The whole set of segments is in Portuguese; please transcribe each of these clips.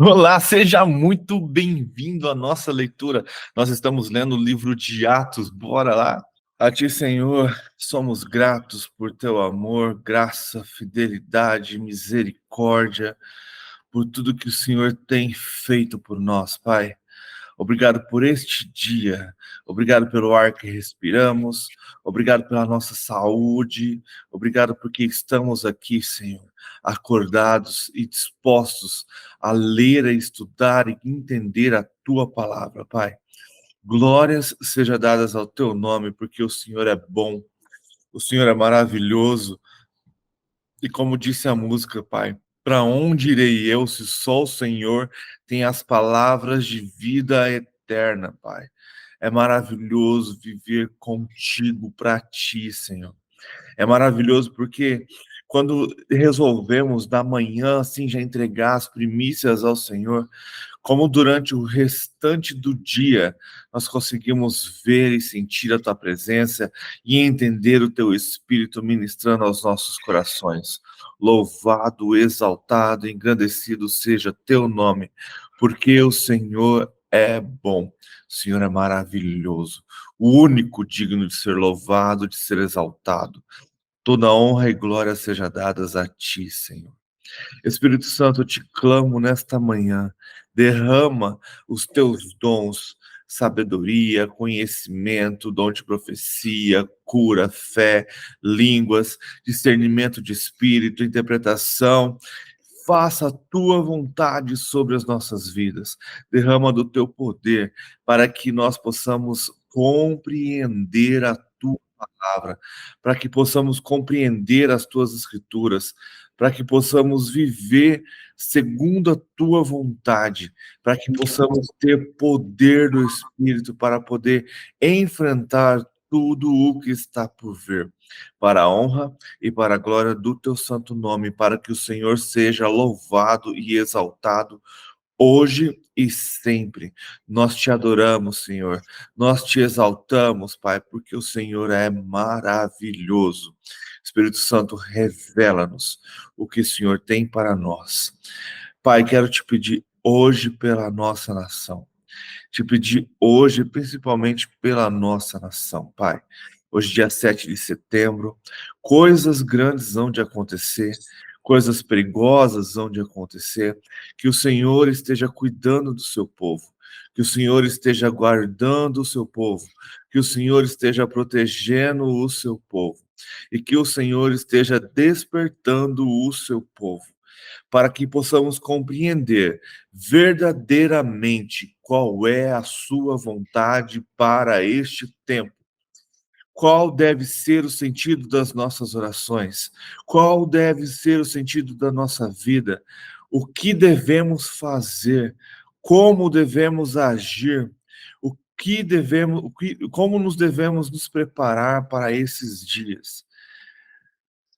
Olá, seja muito bem-vindo à nossa leitura. Nós estamos lendo o livro de Atos, bora lá? A ti, Senhor, somos gratos por teu amor, graça, fidelidade, misericórdia, por tudo que o Senhor tem feito por nós, Pai. Obrigado por este dia, obrigado pelo ar que respiramos, obrigado pela nossa saúde, obrigado porque estamos aqui, Senhor, acordados e dispostos a ler, a estudar e entender a tua palavra, Pai. Glórias sejam dadas ao teu nome, porque o Senhor é bom, o Senhor é maravilhoso, e como disse a música, Pai, para onde irei eu se só o Senhor tem as palavras de vida eterna, Pai? É maravilhoso viver contigo para ti, Senhor. É maravilhoso porque quando resolvemos da manhã assim já entregar as primícias ao Senhor, como durante o restante do dia nós conseguimos ver e sentir a tua presença e entender o teu Espírito ministrando aos nossos corações. Louvado, exaltado, engrandecido seja teu nome, porque o Senhor é bom, o Senhor é maravilhoso, o único digno de ser louvado, de ser exaltado. Toda honra e glória seja dadas a ti, Senhor. Espírito Santo, eu te clamo nesta manhã, derrama os teus dons, sabedoria, conhecimento, dom de profecia, cura, fé, línguas, discernimento de espírito, interpretação. Faça a tua vontade sobre as nossas vidas. Derrama do teu poder para que nós possamos compreender a tua palavra, para que possamos compreender as tuas escrituras, para que possamos viver segundo a tua vontade, para que possamos ter poder do Espírito para poder enfrentar tudo o que está por vir, para a honra e para a glória do teu santo nome, para que o Senhor seja louvado e exaltado hoje e sempre. Nós te adoramos, Senhor. Nós te exaltamos, Pai, porque o Senhor é maravilhoso. Espírito Santo, revela-nos o que o Senhor tem para nós. Pai, quero te pedir hoje pela nossa nação. Te pedir hoje, principalmente pela nossa nação, Pai. Hoje, dia 7 de setembro, coisas grandes vão de acontecer, coisas perigosas vão de acontecer, que o Senhor esteja cuidando do seu povo, que o Senhor esteja guardando o seu povo, que o Senhor esteja protegendo o seu povo, e que o Senhor esteja despertando o seu povo para que possamos compreender verdadeiramente qual é a sua vontade para este tempo. Qual deve ser o sentido das nossas orações? Qual deve ser o sentido da nossa vida? O que devemos fazer? Como devemos agir? Como nos devemos nos preparar para esses dias?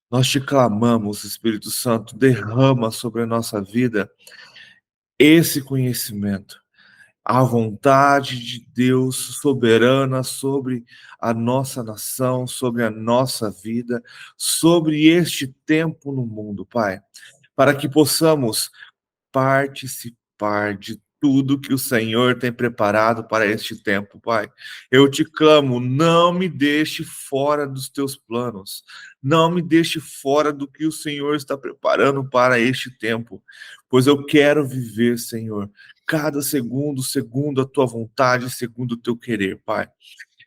Nós te clamamos, Espírito Santo, derrama sobre a nossa vida esse conhecimento, a vontade de Deus soberana sobre a nossa nação, sobre a nossa vida, sobre este tempo no mundo, Pai, para que possamos participar de tudo que o Senhor tem preparado para este tempo, Pai. Eu te clamo, não me deixe fora dos teus planos, não me deixe fora do que o Senhor está preparando para este tempo, pois eu quero viver, Senhor, cada segundo, segundo a tua vontade, segundo o teu querer, Pai.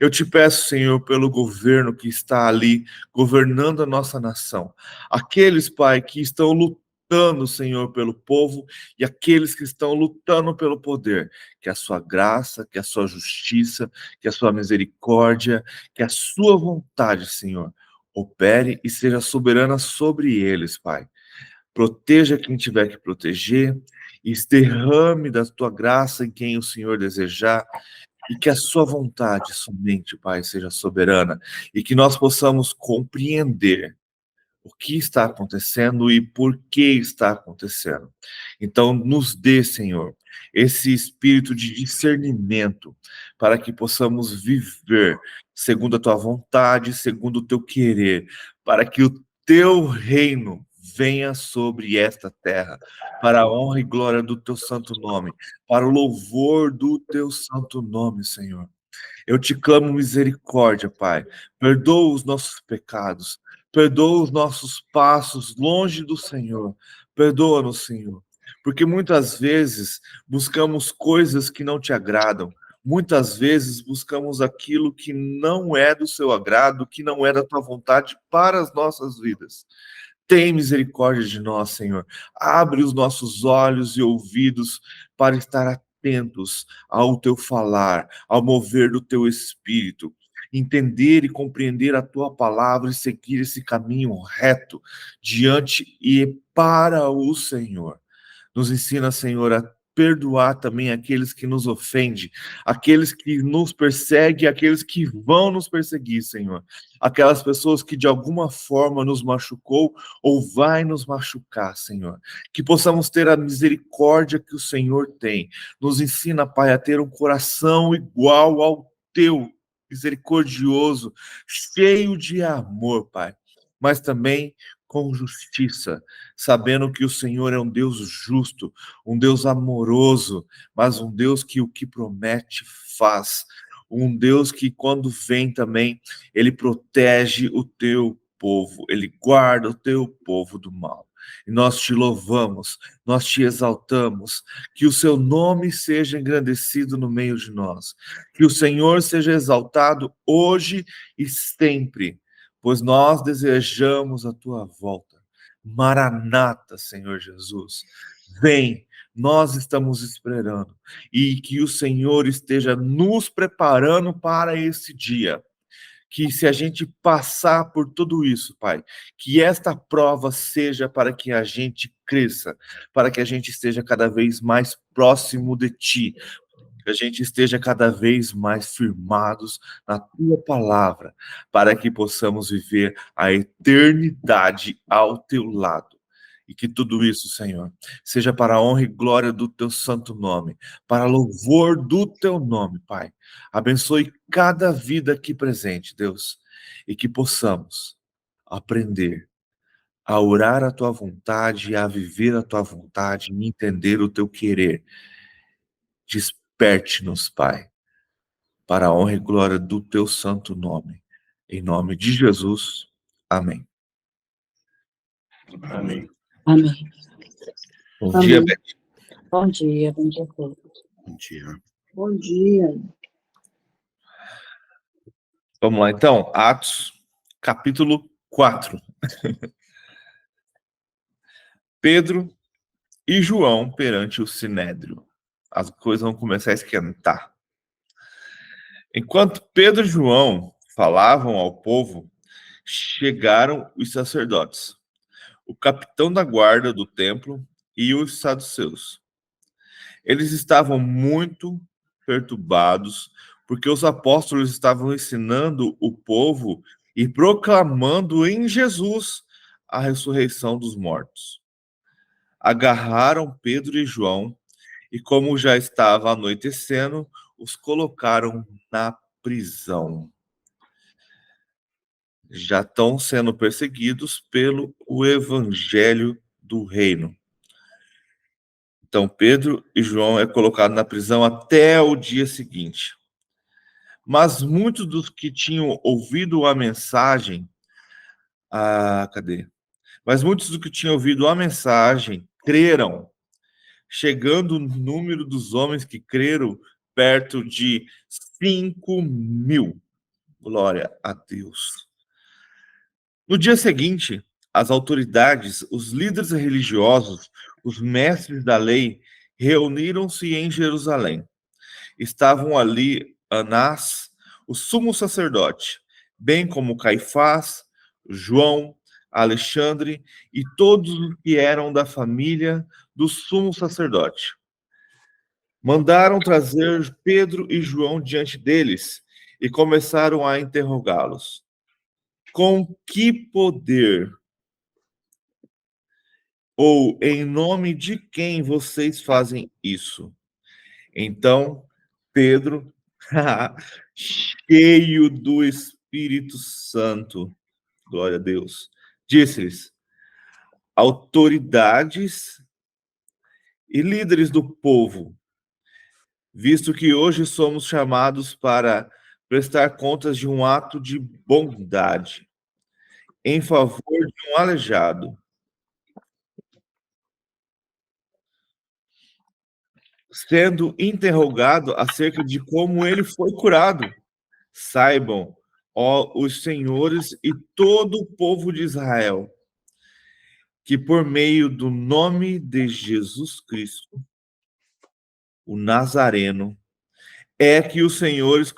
Eu te peço, Senhor, pelo governo que está ali, governando a nossa nação. Aqueles, Pai, que estão lutando, Senhor, pelo povo e aqueles que estão lutando pelo poder. Que a sua graça, que a sua justiça, que a sua misericórdia, que a sua vontade, Senhor, opere e seja soberana sobre eles, Pai. Proteja quem tiver que proteger e derrame da tua graça em quem o Senhor desejar e que a sua vontade somente, Pai, seja soberana e que nós possamos compreender o que está acontecendo e por que está acontecendo. Então, nos dê, Senhor, esse espírito de discernimento para que possamos viver segundo a tua vontade, segundo o teu querer, para que o teu reino venha sobre esta terra, para a honra e glória do teu santo nome, para o louvor do teu santo nome, Senhor. Eu te clamo misericórdia, Pai. Perdoa os nossos pecados. Perdoa os nossos passos longe do Senhor. Perdoa-nos, Senhor. Porque muitas vezes buscamos coisas que não te agradam. Muitas vezes buscamos aquilo que não é do seu agrado, que não é da tua vontade para as nossas vidas. Tem misericórdia de nós, Senhor. Abre os nossos olhos e ouvidos para estar atentos ao teu falar, ao mover do teu espírito. Entender e compreender a tua palavra e seguir esse caminho reto diante e para o Senhor. Nos ensina, Senhor, a perdoar também aqueles que nos ofendem, aqueles que nos perseguem, aqueles que vão nos perseguir, Senhor. Aquelas pessoas que de alguma forma nos machucou ou vai nos machucar, Senhor. Que possamos ter a misericórdia que o Senhor tem. Nos ensina, Pai, a ter um coração igual ao teu, misericordioso, cheio de amor, Pai. Mas também com justiça, sabendo que o Senhor é um Deus justo, um Deus amoroso, mas um Deus que o que promete faz. Um Deus que quando vem também, ele protege o teu povo, ele guarda o teu povo do mal. E nós te louvamos, nós te exaltamos, que o seu nome seja engrandecido no meio de nós, que o Senhor seja exaltado hoje e sempre, pois nós desejamos a tua volta. Maranata, Senhor Jesus. Vem, nós estamos esperando. E que o Senhor esteja nos preparando para esse dia. Que se a gente passar por tudo isso, Pai, que esta prova seja para que a gente cresça, para que a gente esteja cada vez mais próximo de Ti, que a gente esteja cada vez mais firmados na tua palavra, para que possamos viver a eternidade ao teu lado. E que tudo isso, Senhor, seja para a honra e glória do teu santo nome, para louvor do teu nome, Pai. Abençoe cada vida aqui presente, Deus, e que possamos aprender a orar a tua vontade, a viver a tua vontade, e entender o teu querer. Desperte-nos, Pai, para a honra e glória do teu santo nome. Em nome de Jesus. Amém. Amém. Amém. Bom Amém. dia, Beth. Bom dia a todos. Bom dia. Bom dia. Vamos lá, então. Atos, capítulo 4. Pedro e João perante o Sinédrio. As coisas vão começar a esquentar. Enquanto Pedro e João falavam ao povo, chegaram os sacerdotes, o capitão da guarda do templo e os saduceus. Eles estavam muito perturbados, porque os apóstolos estavam ensinando o povo e proclamando em Jesus a ressurreição dos mortos. Agarraram Pedro e João e, como já estava anoitecendo, os colocaram na prisão. Já estão sendo perseguidos pelo evangelho do reino. Então, Pedro e João é colocado na prisão até o dia seguinte. Mas muitos dos que tinham ouvido a mensagem... cadê? Mas muitos dos que tinham ouvido a mensagem creram, chegando o número dos homens que creram perto de 5.000. Glória a Deus. No dia seguinte, as autoridades, os líderes religiosos, os mestres da lei, reuniram-se em Jerusalém. Estavam ali Anás, o sumo sacerdote, bem como Caifás, João, Alexandre e todos os que eram da família do sumo sacerdote. Mandaram trazer Pedro e João diante deles e começaram a interrogá-los. Com que poder ou em nome de quem vocês fazem isso? Então, Pedro, cheio do Espírito Santo, glória a Deus, disse-lhes: autoridades e líderes do povo, visto que hoje somos chamados para prestar contas de um ato de bondade em favor de um aleijado, sendo interrogado acerca de como ele foi curado. Saibam, ó os senhores e todo o povo de Israel, que por meio do nome de Jesus Cristo, o Nazareno, é que os senhores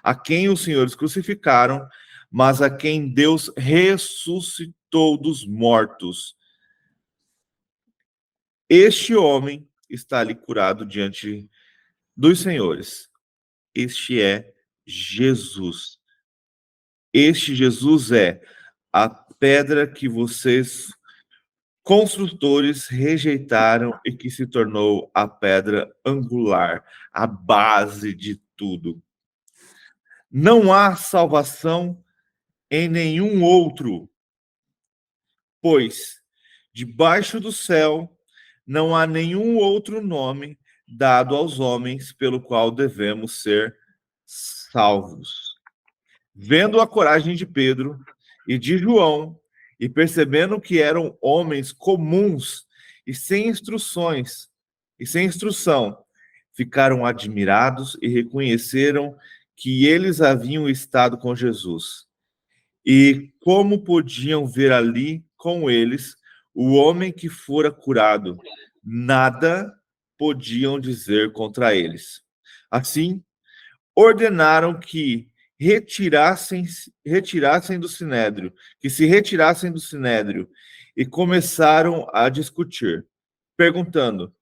a quem os senhores crucificaram, mas a quem Deus ressuscitou dos mortos. Este homem está ali curado diante dos senhores. Este é Jesus. Este Jesus é a pedra que vocês, construtores, rejeitaram e que se tornou a pedra angular, a base de tudo. Não há salvação em nenhum outro, pois debaixo do céu não há nenhum outro nome dado aos homens pelo qual devemos ser salvos. Vendo a coragem de Pedro e de João, e percebendo que eram homens comuns e sem instruções e sem instrução, ficaram admirados e reconheceram que eles haviam estado com Jesus. E como podiam ver ali com eles o homem que fora curado, nada podiam dizer contra eles. Assim, ordenaram que retirassem do sinédrio, que se retirassem do sinédrio, e começaram a discutir, perguntando: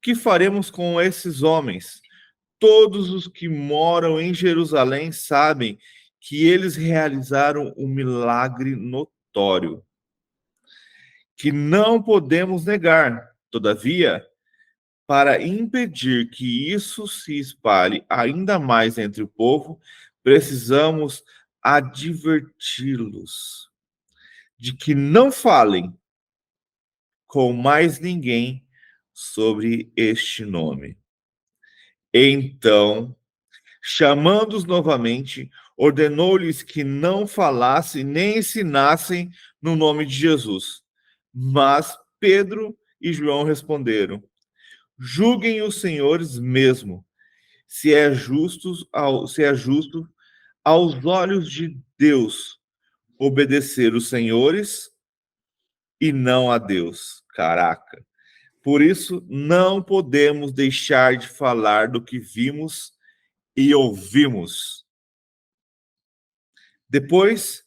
que faremos com esses homens? Todos os que moram em Jerusalém sabem que eles realizaram um milagre notório, que não podemos negar. Todavia, para impedir que isso se espalhe ainda mais entre o povo, precisamos adverti-los de que não falem com mais ninguém sobre este nome. Então, chamando-os novamente, ordenou-lhes que não falassem nem ensinassem no nome de Jesus. Mas Pedro e João responderam: julguem os senhores mesmo, se é justo aos olhos de Deus obedecer os senhores e não a Deus. Caraca. Por isso, não podemos deixar de falar do que vimos e ouvimos. Depois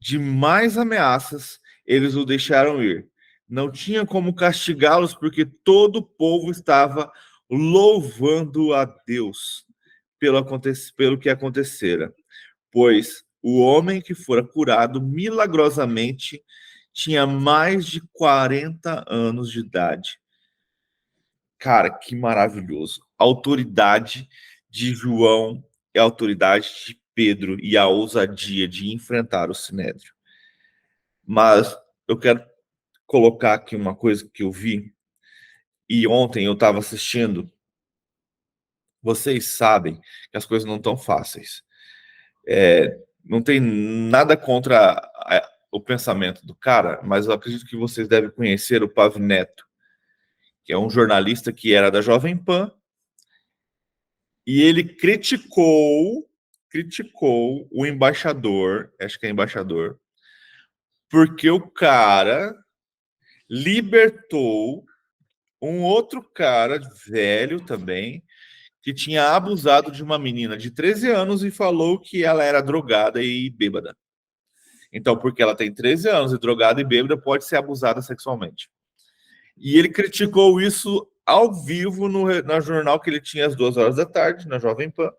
de mais ameaças, eles o deixaram ir. Não tinha como castigá-los, porque todo o povo estava louvando a Deus pelo que acontecera. Pois o homem que fora curado milagrosamente tinha mais de 40 anos de idade. Cara, que maravilhoso. A autoridade de João e a autoridade de Pedro e a ousadia de enfrentar o sinédrio. Mas eu quero colocar aqui uma coisa que eu vi, e ontem eu estava assistindo. Vocês sabem que as coisas não estão fáceis. Não tem nada contra o pensamento do cara, mas eu acredito que vocês devem conhecer o Pavinato, que é um jornalista que era da Jovem Pan, e ele criticou o embaixador, acho que é embaixador, porque o cara libertou um outro cara velho também, que tinha abusado de uma menina de 13 anos e falou que ela era drogada e bêbada. Então, porque ela tem 13 anos e drogada e bêbada, pode ser abusada sexualmente. E ele criticou isso ao vivo na jornal que ele tinha às 2 horas da tarde, na Jovem Pan.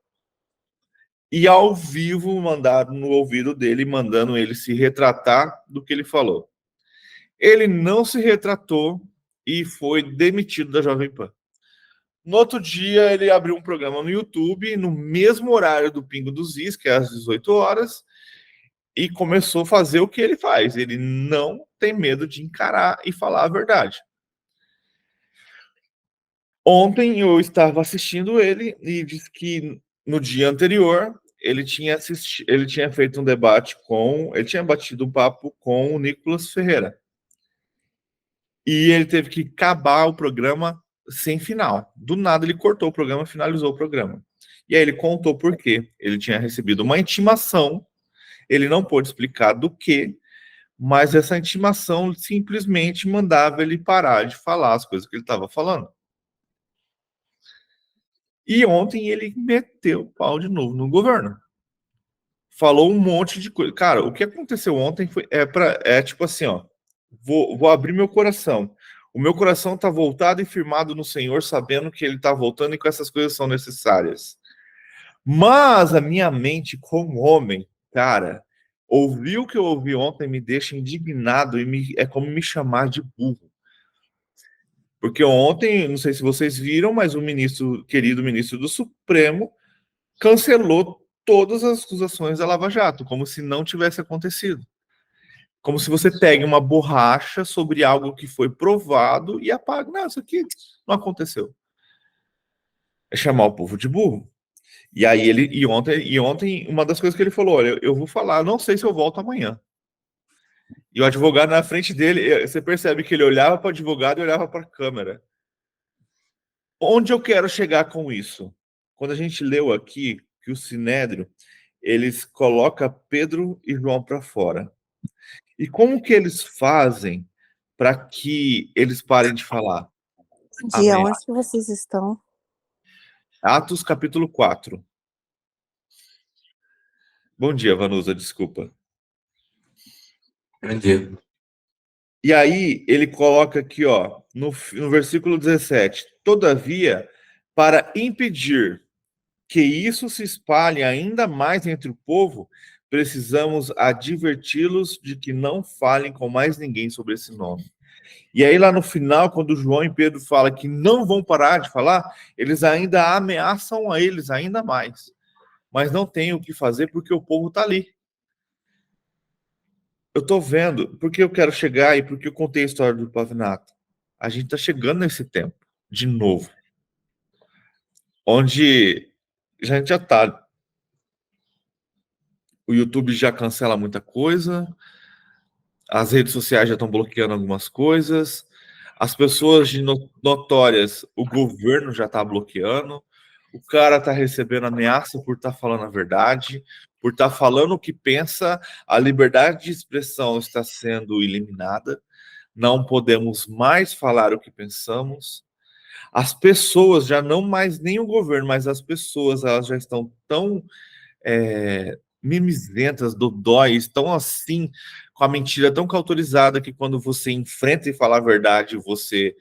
E ao vivo mandaram no ouvido dele, mandando ele se retratar do que ele falou. Ele não se retratou e foi demitido da Jovem Pan. No outro dia, ele abriu um programa no YouTube, no mesmo horário do Pingo dos Is, que é às 18 horas, e começou a fazer o que ele faz. Ele não tem medo de encarar e falar a verdade. Ontem eu estava assistindo ele e disse que no dia anterior ele tinha feito um debate ele tinha batido um papo com o Nicolas Ferreira. E ele teve que acabar o programa sem final. Do nada ele cortou o programa, finalizou o programa. E aí ele contou por quê. Ele tinha recebido uma intimação, ele não pôde explicar do que, mas essa intimação simplesmente mandava ele parar de falar as coisas que ele estava falando. E ontem ele meteu o pau de novo no governo. Falou um monte de coisa. Cara, o que aconteceu ontem é tipo assim, ó. Vou abrir meu coração. O meu coração está voltado e firmado no Senhor, sabendo que Ele está voltando e que essas coisas são necessárias. Mas a minha mente, como homem, cara, ouvir o que eu ouvi ontem me deixa indignado e é como me chamar de burro. Porque ontem, não sei se vocês viram, mas querido ministro do Supremo, cancelou todas as acusações da Lava Jato, como se não tivesse acontecido. Como se você pegue uma borracha sobre algo que foi provado e apaga. Não, isso aqui não aconteceu. É chamar o povo de burro. E aí ontem uma das coisas que ele falou, olha, eu vou falar, não sei se eu volto amanhã. E o advogado na frente dele, você percebe que ele olhava para o advogado e olhava para a câmera. Onde eu quero chegar com isso? Quando a gente leu aqui que o Sinédrio, eles colocam Pedro e João para fora. E como que eles fazem para que eles parem de falar? Dia, onde que vocês estão? Atos capítulo 4. Bom dia, Vanusa, desculpa. Bom dia. E aí ele coloca aqui, ó, no versículo 17, todavia, para impedir que isso se espalhe ainda mais entre o povo, precisamos adverti-los de que não falem com mais ninguém sobre esse nome. E aí lá no final, quando João e Pedro falam que não vão parar de falar, eles ainda ameaçam a eles ainda mais. Mas não tem o que fazer porque o povo está ali. Eu estou vendo, porque eu quero chegar e porque eu contei a história do Pavinato. A gente está chegando nesse tempo, de novo, onde a gente já está. O YouTube já cancela muita coisa, as redes sociais já estão bloqueando algumas coisas, as pessoas notórias, o governo já está bloqueando, o cara está recebendo ameaça por estar falando a verdade, por estar falando o que pensa, a liberdade de expressão está sendo eliminada, não podemos mais falar o que pensamos. As pessoas, já não mais nem o governo, mas as pessoas, elas já estão tão mimizentas, dodóis, tão assim, com a mentira tão cauterizada que quando você enfrenta e fala a verdade, você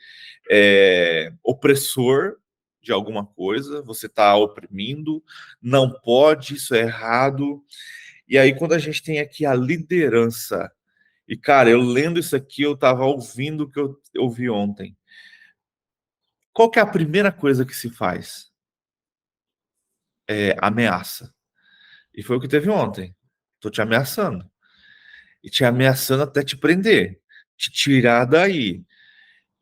é opressor de alguma coisa, você está oprimindo, não pode, isso é errado. E aí, quando a gente tem aqui a liderança, e cara, eu lendo isso aqui, eu estava ouvindo o que eu ouvi ontem. Qual que é a primeira coisa que se faz? É ameaça. E foi o que teve ontem. Tô te ameaçando. E te ameaçando até te prender, te tirar daí.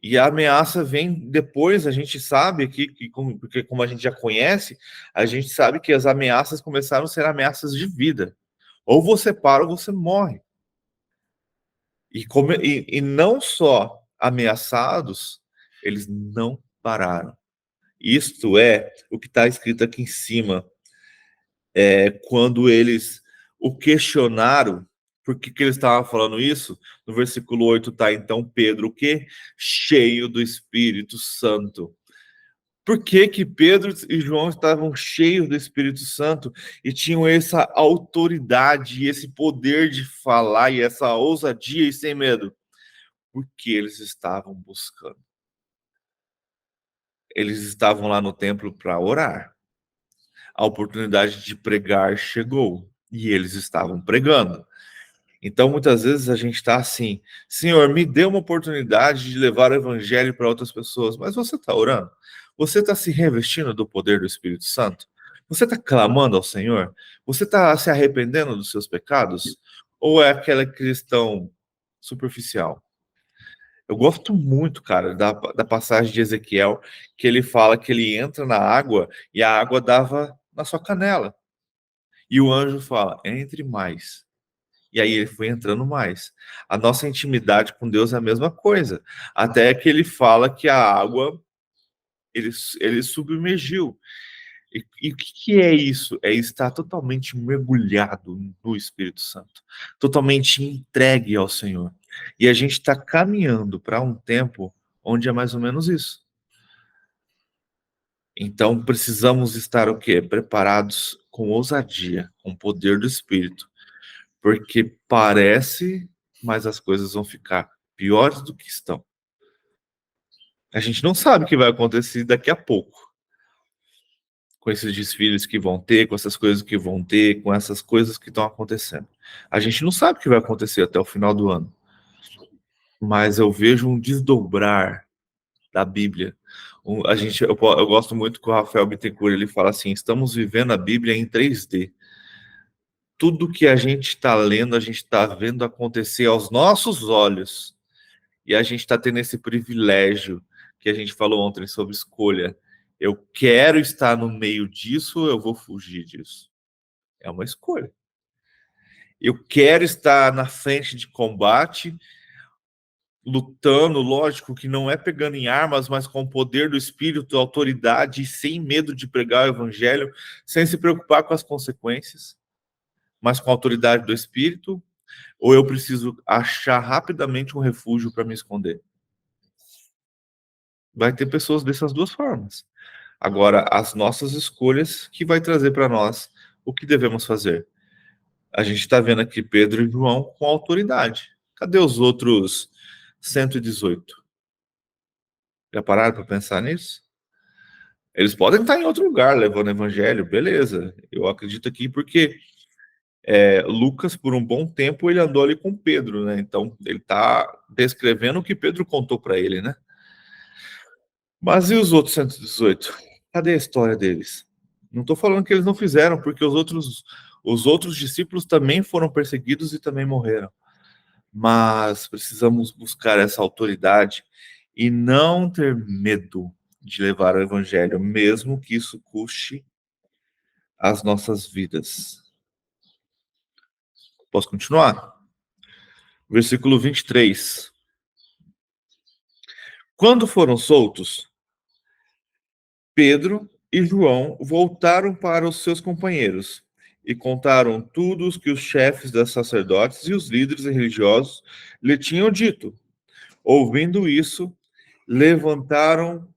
E a ameaça vem depois, a gente sabe porque como a gente já conhece, a gente sabe que as ameaças começaram a ser ameaças de vida. Ou você para ou você morre. E não só ameaçados, eles não pararam. Isto é o que está escrito aqui em cima. Quando eles o questionaram, por que eles estavam falando isso? No versículo 8 está, então, Pedro, o quê? Cheio do Espírito Santo. Por que que Pedro e João estavam cheios do Espírito Santo e tinham essa autoridade e esse poder de falar e essa ousadia e sem medo? Porque eles estavam buscando. Eles estavam lá no templo para orar. A oportunidade de pregar chegou e eles estavam pregando. Então, muitas vezes a gente está assim, Senhor, me dê uma oportunidade de levar o evangelho para outras pessoas, mas você está orando? Você está se revestindo do poder do Espírito Santo? Você está clamando ao Senhor? Você está se arrependendo dos seus pecados? Ou é aquele cristão superficial? Eu gosto muito, cara, da passagem de Ezequiel, que ele fala que ele entra na água e a água dava na sua canela. E o anjo fala, entre mais. E aí ele foi entrando mais. A nossa intimidade com Deus é a mesma coisa. Até que ele fala que a água, ele submergiu. E o que é isso? É estar totalmente mergulhado no Espírito Santo. Totalmente entregue ao Senhor. E a gente está caminhando para um tempo onde é mais ou menos isso. Então precisamos estar o quê? Preparados com ousadia, com o poder do Espírito. Porque parece, mas as coisas vão ficar piores do que estão. A gente não sabe o que vai acontecer daqui a pouco. Com esses desfiles que vão ter, com essas coisas que vão ter, com essas coisas que estão acontecendo. A gente não sabe o que vai acontecer até o final do ano. Mas eu vejo um desdobrar da Bíblia. Eu gosto muito que o Rafael Bittencourt ele fala assim: estamos vivendo a Bíblia em 3D. Tudo que a gente está lendo, a gente está vendo acontecer aos nossos olhos. E a gente está tendo esse privilégio que a gente falou ontem sobre escolha. Eu quero estar no meio disso, eu vou fugir disso. É uma escolha. Eu quero estar na frente de combate, lutando, lógico que não é pegando em armas, mas com o poder do Espírito, autoridade, sem medo de pregar o Evangelho, sem se preocupar com as consequências, mas com a autoridade do Espírito, ou eu preciso achar rapidamente um refúgio para me esconder? Vai ter pessoas dessas duas formas. Agora, as nossas escolhas que vai trazer para nós o que devemos fazer. A gente está vendo aqui Pedro e João com autoridade. Cadê os outros 118? Já pararam para pensar nisso? Eles podem estar em outro lugar levando o evangelho, beleza. Eu acredito aqui porque Lucas, por um bom tempo, ele andou ali com Pedro, né? Então, ele está descrevendo o que Pedro contou para ele, né? Mas e os outros 118? Cadê a história deles? Não estou falando que eles não fizeram, porque os outros discípulos também foram perseguidos e também morreram. Mas precisamos buscar essa autoridade e não ter medo de levar o evangelho, mesmo que isso custe as nossas vidas. Posso continuar? Versículo 23. Quando foram soltos, Pedro e João voltaram para os seus companheiros e contaram tudo o que os chefes dos sacerdotes e os líderes religiosos lhe tinham dito. Ouvindo isso, levantaram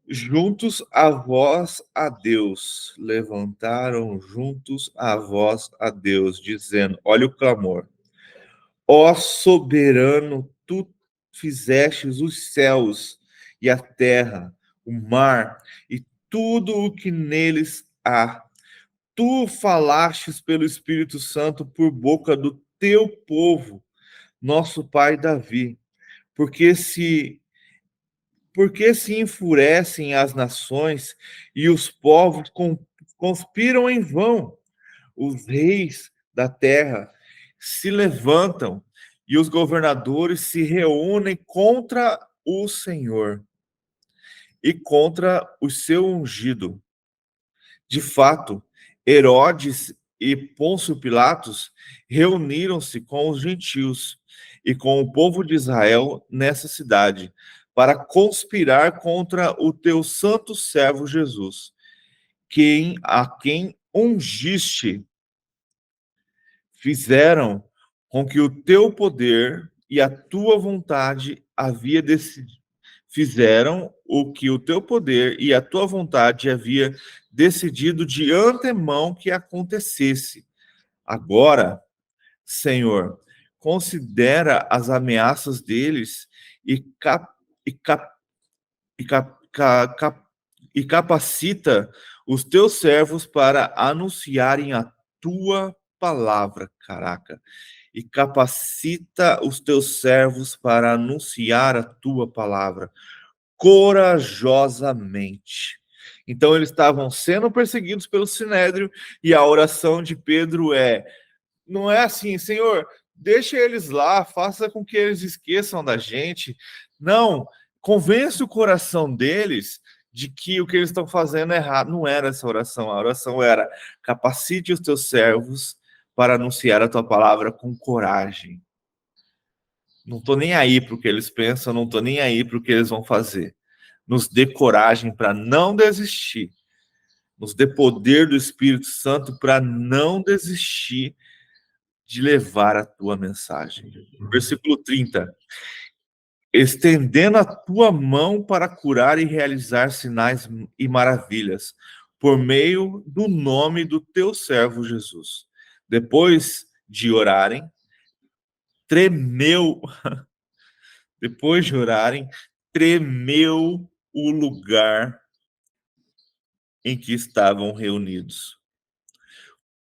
juntos a voz a Deus. Levantaram juntos a voz a Deus, dizendo: olha o clamor. Ó soberano, tu fizestes os céus e a terra, o mar e tudo o que neles há. Tu falastes pelo Espírito Santo por boca do teu povo, nosso pai Davi, porque se enfurecem as nações e os povos conspiram em vão. Os reis da terra se levantam e os governadores se reúnem contra o Senhor e contra o seu ungido. De fato, Herodes e Pôncio Pilatos reuniram-se com os gentios e com o povo de Israel nessa cidade para conspirar contra o teu santo servo Jesus, a quem ungiste. Fizeram com que o teu poder e a tua vontade havia decidido. Fizeram o que o teu poder e a tua vontade havia decidido de antemão que acontecesse. Agora, Senhor, considera as ameaças deles e, cap, e, cap, e, cap, ca- cap, e capacita os teus servos para anunciarem a tua palavra, caraca. E capacita os teus servos para anunciar a tua palavra corajosamente. Então eles estavam sendo perseguidos pelo Sinédrio e a oração de Pedro é: Não é assim, Senhor, deixa eles lá, faça com que eles esqueçam da gente. Não, convence o coração deles de que o que eles estão fazendo é errado. Não era essa oração. A oração era: capacite os teus servos para anunciar a tua palavra com coragem. Não estou nem aí para o que eles pensam, não estou nem aí para o que eles vão fazer. Nos dê coragem para não desistir. Nos dê poder do Espírito Santo para não desistir de levar a tua mensagem. Versículo 30. Estendendo a tua mão para curar e realizar sinais e maravilhas, por meio do nome do teu servo Jesus. Depois de orarem, tremeu. Depois de orarem, tremeu o lugar em que estavam reunidos.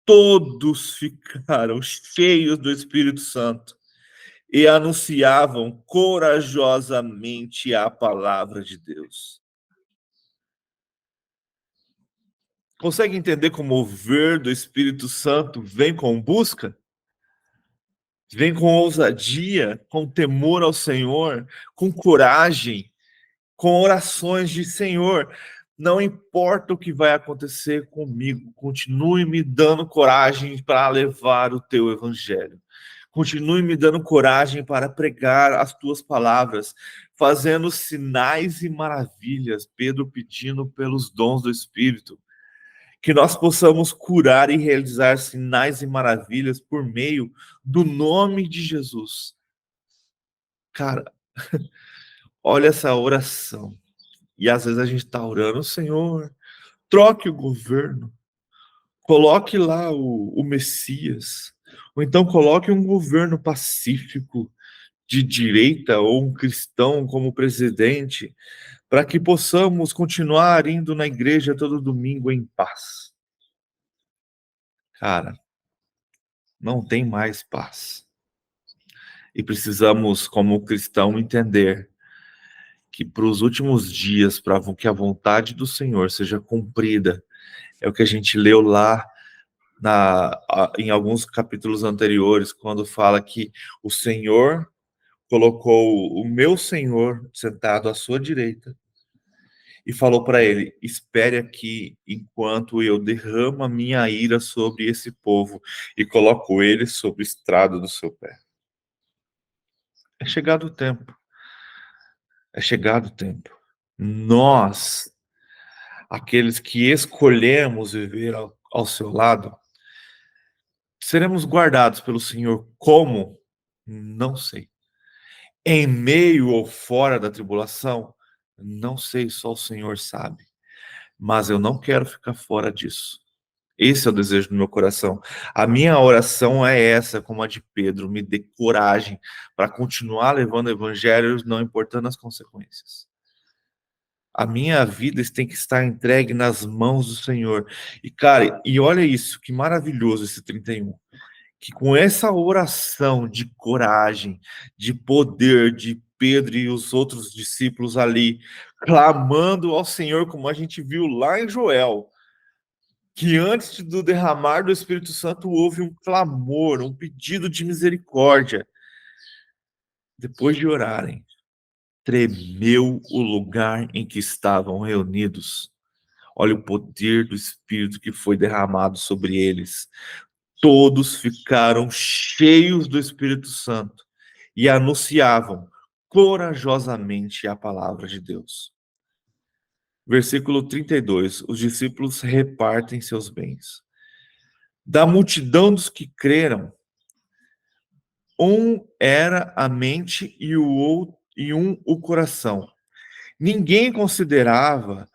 Todos ficaram cheios do Espírito Santo e anunciavam corajosamente a palavra de Deus. Consegue entender como o mover do Espírito Santo vem com busca? Vem com ousadia, com temor ao Senhor, com coragem, com orações de Senhor, não importa o que vai acontecer comigo, continue me dando coragem para levar o teu evangelho. Continue me dando coragem para pregar as tuas palavras, fazendo sinais e maravilhas. Pedro pedindo pelos dons do Espírito. Que nós possamos curar e realizar sinais e maravilhas por meio do nome de Jesus. Cara, olha essa oração. E às vezes a gente está orando: Senhor, troque o governo, coloque lá o Messias, ou então coloque um governo pacífico, de direita, ou um cristão como presidente, para que possamos continuar indo na igreja todo domingo em paz. Cara, não tem mais paz. E precisamos, como cristão, entender que para os últimos dias, para que a vontade do Senhor seja cumprida, é o que a gente leu lá em alguns capítulos anteriores, quando fala que o Senhor colocou o meu Senhor sentado à sua direita e falou para ele: espere aqui enquanto eu derramo a minha ira sobre esse povo e coloco ele sobre o estrado do seu pé. É chegado o tempo. É chegado o tempo. Nós, aqueles que escolhemos viver ao seu lado, seremos guardados pelo Senhor como? Não sei. Em meio ou fora da tribulação? Não sei, só o Senhor sabe. Mas eu não quero ficar fora disso. Esse é o desejo do meu coração. A minha oração é essa, como a de Pedro: me dê coragem para continuar levando o evangelho, não importando as consequências. A minha vida tem que estar entregue nas mãos do Senhor. E, cara, e olha isso, que maravilhoso esse 31. Que com essa oração de coragem, de poder de Pedro e os outros discípulos ali, clamando ao Senhor, como a gente viu lá em Joel, que antes do derramar do Espírito Santo houve um clamor, um pedido de misericórdia. Depois de orarem, tremeu o lugar em que estavam reunidos. Olha o poder do Espírito que foi derramado sobre eles. Todos ficaram cheios do Espírito Santo e anunciavam corajosamente a palavra de Deus. Versículo 32. Os discípulos repartem seus bens. Da multidão dos que creram, um era a mente e um o coração. Ninguém considerava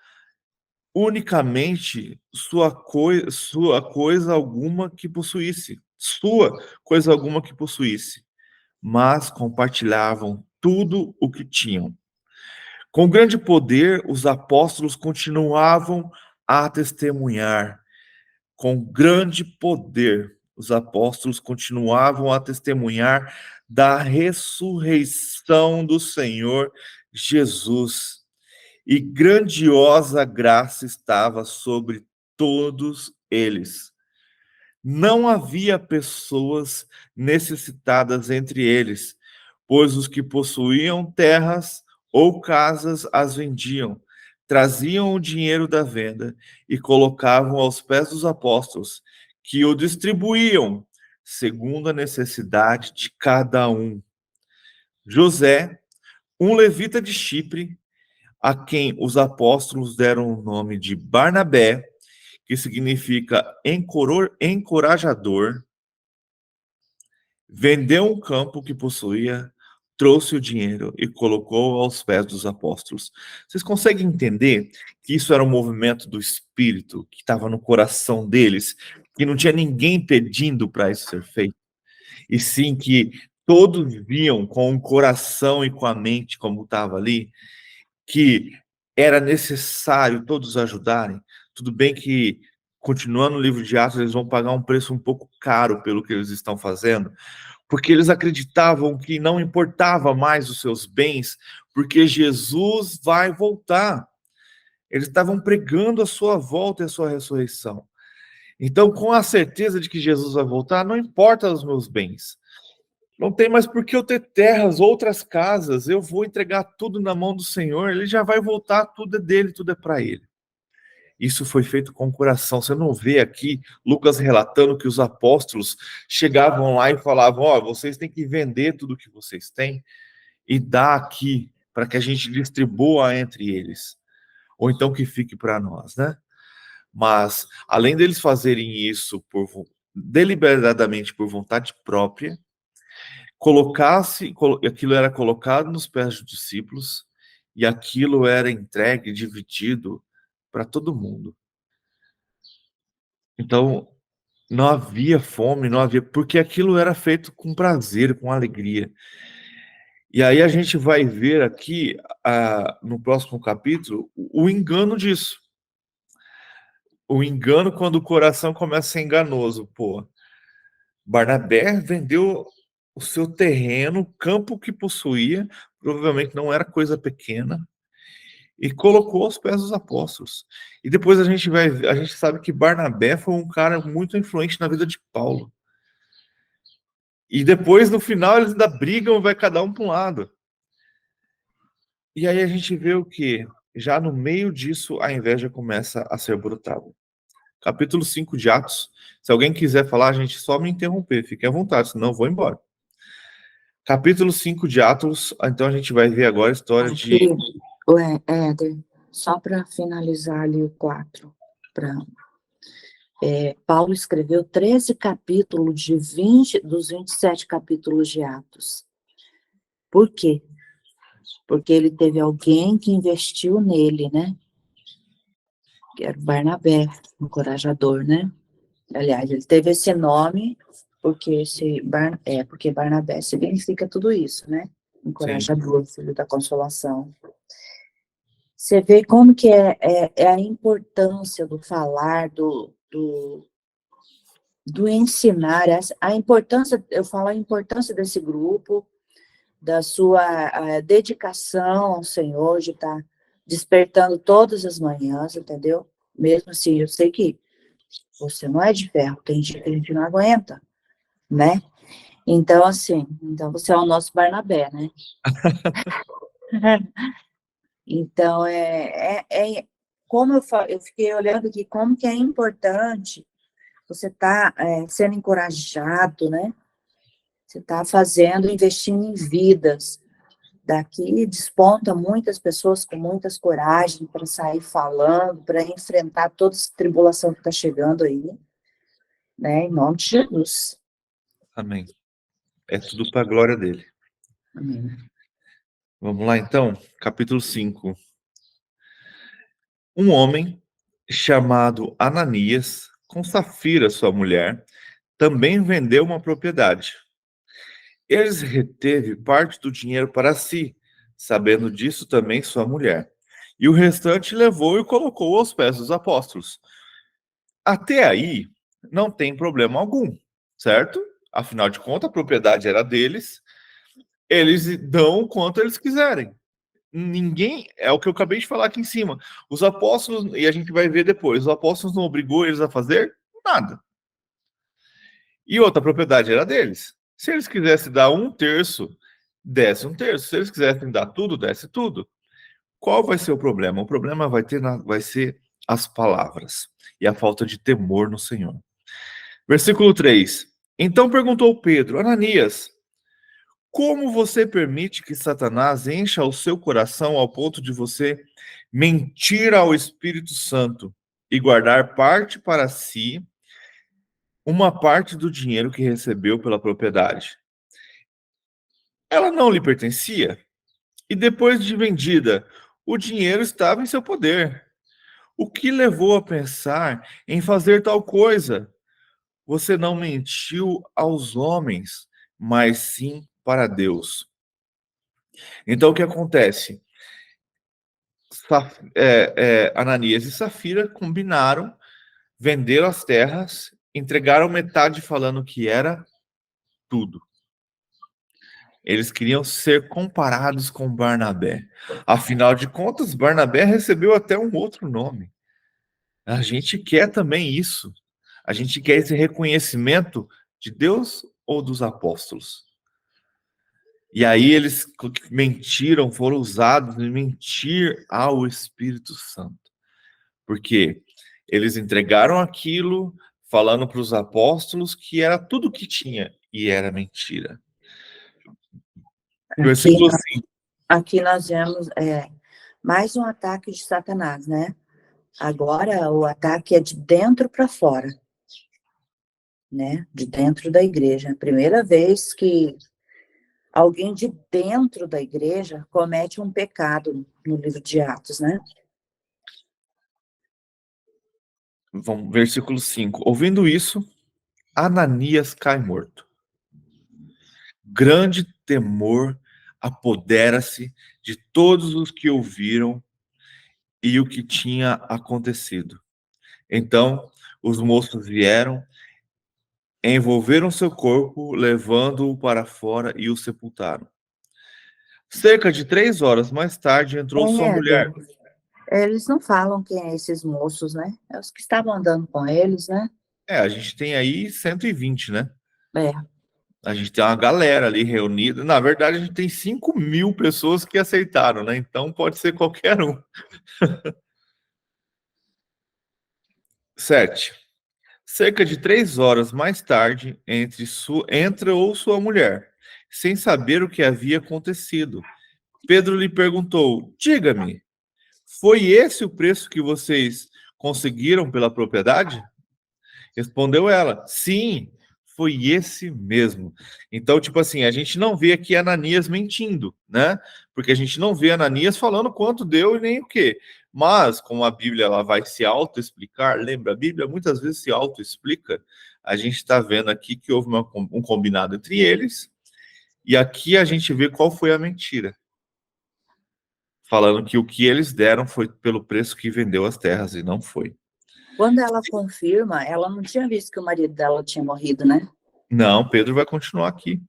unicamente sua coisa alguma que possuísse, mas compartilhavam tudo o que tinham. Com grande poder, os apóstolos continuavam a testemunhar. Com grande poder, os apóstolos continuavam a testemunhar da ressurreição do Senhor Jesus. E grandiosa graça estava sobre todos eles. Não havia pessoas necessitadas entre eles, pois os que possuíam terras ou casas as vendiam, traziam o dinheiro da venda e colocavam aos pés dos apóstolos, que o distribuíam segundo a necessidade de cada um. José, um levita de Chipre, a quem os apóstolos deram o nome de Barnabé, que significa encorajador, vendeu um campo que possuía, trouxe o dinheiro e colocou aos pés dos apóstolos. Vocês conseguem entender que isso era um movimento do Espírito que estava no coração deles, que não tinha ninguém pedindo para isso ser feito, e sim que todos viam com o coração e com a mente, como estava ali, que era necessário todos ajudarem. Tudo bem que, continuando o livro de Atos, eles vão pagar um preço um pouco caro pelo que eles estão fazendo, porque eles acreditavam que não importava mais os seus bens, porque Jesus vai voltar. Eles estavam pregando a sua volta e a sua ressurreição. Então, com a certeza de que Jesus vai voltar, não importa os meus bens. Não tem mais por que eu ter terras, outras casas. Eu vou entregar tudo na mão do Senhor. Ele já vai voltar, tudo é dele, tudo é para ele. Isso foi feito com o coração. Você não vê aqui Lucas relatando que os apóstolos chegavam lá e falavam: ó, vocês têm que vender tudo que vocês têm e dar aqui para que a gente distribua entre eles. Ou então que fique para nós, né? Mas, além deles fazerem isso deliberadamente por vontade própria, aquilo era colocado nos pés dos discípulos e aquilo era entregue, dividido para todo mundo. Então, não havia fome, não havia, porque aquilo era feito com prazer, com alegria. E aí a gente vai ver aqui, no próximo capítulo, o engano disso. O engano quando o coração começa a ser enganoso. Pô, Barnabé vendeu o seu terreno, o campo que possuía, provavelmente não era coisa pequena, e colocou aos pés dos apóstolos. E depois a gente sabe que Barnabé foi um cara muito influente na vida de Paulo. E depois, no final, eles ainda brigam, vai cada um para um lado. E aí a gente vê o que? Já no meio disso, a inveja começa a ser brutal. Capítulo 5 de Atos. Se alguém quiser falar, a gente só me interromper. Fique à vontade, senão eu vou embora. Capítulo 5 de Atos. Então a gente vai ver agora a história de... Éder, só para finalizar ali o 4. Paulo escreveu 13 capítulos dos 27 capítulos de Atos. Por quê? Porque ele teve alguém que investiu nele, né? Que era o Barnabé, encorajador, né? Aliás, ele teve esse nome porque porque Barnabé significa tudo isso, né? Encorajador, filho da consolação. Você vê como que é a importância do falar, do ensinar, a importância, eu falo a importância desse grupo, da sua dedicação ao Senhor, de estar despertando todas as manhãs, entendeu? Mesmo assim, eu sei que você não é de ferro, tem dia que a gente não aguenta, né? Então, assim, você é o nosso Barnabé, né? Então, como eu fiquei olhando aqui, como que é importante você estar sendo encorajado, né? Você está investindo em vidas. Daqui desponta muitas pessoas com muitas coragem para sair falando, para enfrentar toda essa tribulação que está chegando aí, né? Em nome de Jesus. Amém. É tudo para a glória dele. Amém. Vamos lá, então. Capítulo 5. Um homem chamado Ananias, com Safira, sua mulher, também vendeu uma propriedade. Ele reteve parte do dinheiro para si, sabendo disso também sua mulher. E o restante levou e colocou aos pés dos apóstolos. Até aí, não tem problema algum, certo? Afinal de contas, a propriedade era deles, eles dão o quanto eles quiserem. Ninguém, é o que eu acabei de falar aqui em cima. Os apóstolos, e a gente vai ver depois, os apóstolos não obrigou eles a fazer nada. E outra propriedade era deles. Se eles quisessem dar 1/3, desse 1/3. Se eles quisessem dar tudo, desse tudo. Qual vai ser o problema? O problema vai ser as palavras e a falta de temor no Senhor. Versículo 3. Então perguntou Pedro: Ananias, como você permite que Satanás encha o seu coração ao ponto de você mentir ao Espírito Santo e guardar parte para si, uma parte do dinheiro que recebeu pela propriedade? Ela não lhe pertencia, e depois de vendida, o dinheiro estava em seu poder. O que levou a pensar em fazer tal coisa? Você não mentiu aos homens, mas sim para Deus. Então, o que acontece? Ananias e Safira combinaram, venderam as terras, entregaram metade falando que era tudo. Eles queriam ser comparados com Barnabé. Afinal de contas, Barnabé recebeu até um outro nome. A gente quer também isso. A gente quer esse reconhecimento de Deus ou dos apóstolos. E aí eles mentiram, foram usados em mentir ao Espírito Santo. Porque eles entregaram aquilo, falando para os apóstolos que era tudo que tinha, e era mentira. Versículo 5. Aqui nós vemos mais um ataque de Satanás, né? Agora o ataque é de dentro para fora, né? De dentro da igreja. A primeira vez que alguém de dentro da igreja comete um pecado no livro de Atos, né? Versículo 5. Ouvindo isso, Ananias cai morto. Grande temor apodera-se de todos os que ouviram e o que tinha acontecido. Então, os moços vieram, envolveram seu corpo, levando-o para fora e o sepultaram. Cerca de 3 horas mais tarde, entrou sua mulher. Eles não falam quem é esses moços, né? É os que estavam andando com eles, né? A gente tem aí 120, né? É. A gente tem uma galera ali reunida. Na verdade, a gente tem 5.000 pessoas que aceitaram, né? Então, pode ser qualquer um. 7. Cerca de 3 horas mais tarde, entrou sua mulher, sem saber o que havia acontecido. Pedro lhe perguntou: diga-me, foi esse o preço que vocês conseguiram pela propriedade? Respondeu ela: sim, foi esse mesmo. Então, tipo assim, a gente não vê aqui Ananias mentindo, né? Porque a gente não vê Ananias falando quanto deu e nem o quê. Mas, como a Bíblia ela vai se auto-explicar, lembra? A Bíblia muitas vezes se auto-explica. A gente está vendo aqui que houve um combinado entre eles, e aqui a gente vê qual foi a mentira. Falando que o que eles deram foi pelo preço que vendeu as terras, e não foi. Quando ela confirma, ela não tinha visto que o marido dela tinha morrido, né? Não, Pedro vai continuar aqui.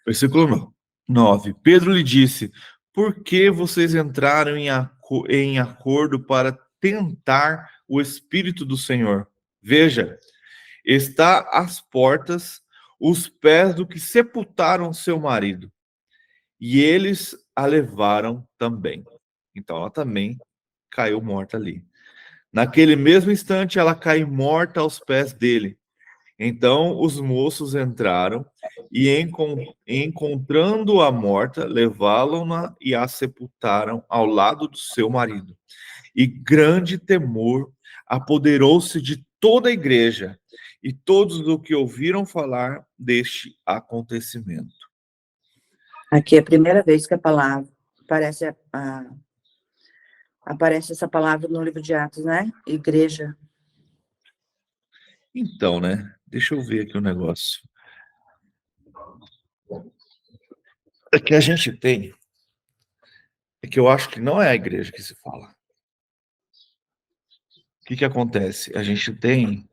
Versículo 9. Pedro lhe disse: por que vocês entraram em acordo para tentar o Espírito do Senhor? Veja, está às portas os pés do que sepultaram seu marido, e eles a levaram também. Então ela também caiu morta ali. Naquele mesmo instante, ela cai morta aos pés dele. Então os moços entraram e, encontrando-a morta, levaram-na e a sepultaram ao lado do seu marido. E grande temor apoderou-se de toda a igreja e todos os que ouviram falar deste acontecimento. Aqui é a primeira vez que a palavra aparece essa palavra no livro de Atos, né? Igreja. Então, né? Deixa eu ver aqui um negócio. É que a gente tem... É que eu acho que não é a igreja que se fala. O que acontece? A gente tem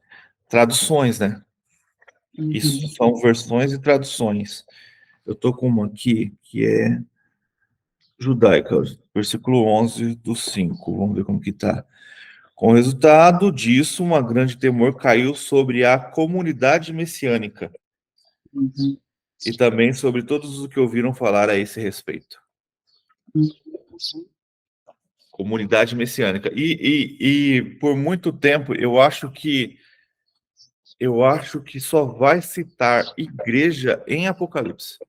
traduções, né? Isso são versões e traduções. Eu tô com uma aqui que é judaica, versículo 11 do 5. Vamos ver como que tá. Com o resultado disso, um grande temor caiu sobre a comunidade messiânica Uhum. e também sobre todos os que ouviram falar a esse respeito. Uhum. Comunidade messiânica. E por muito tempo, eu acho que só vai citar igreja em Apocalipse.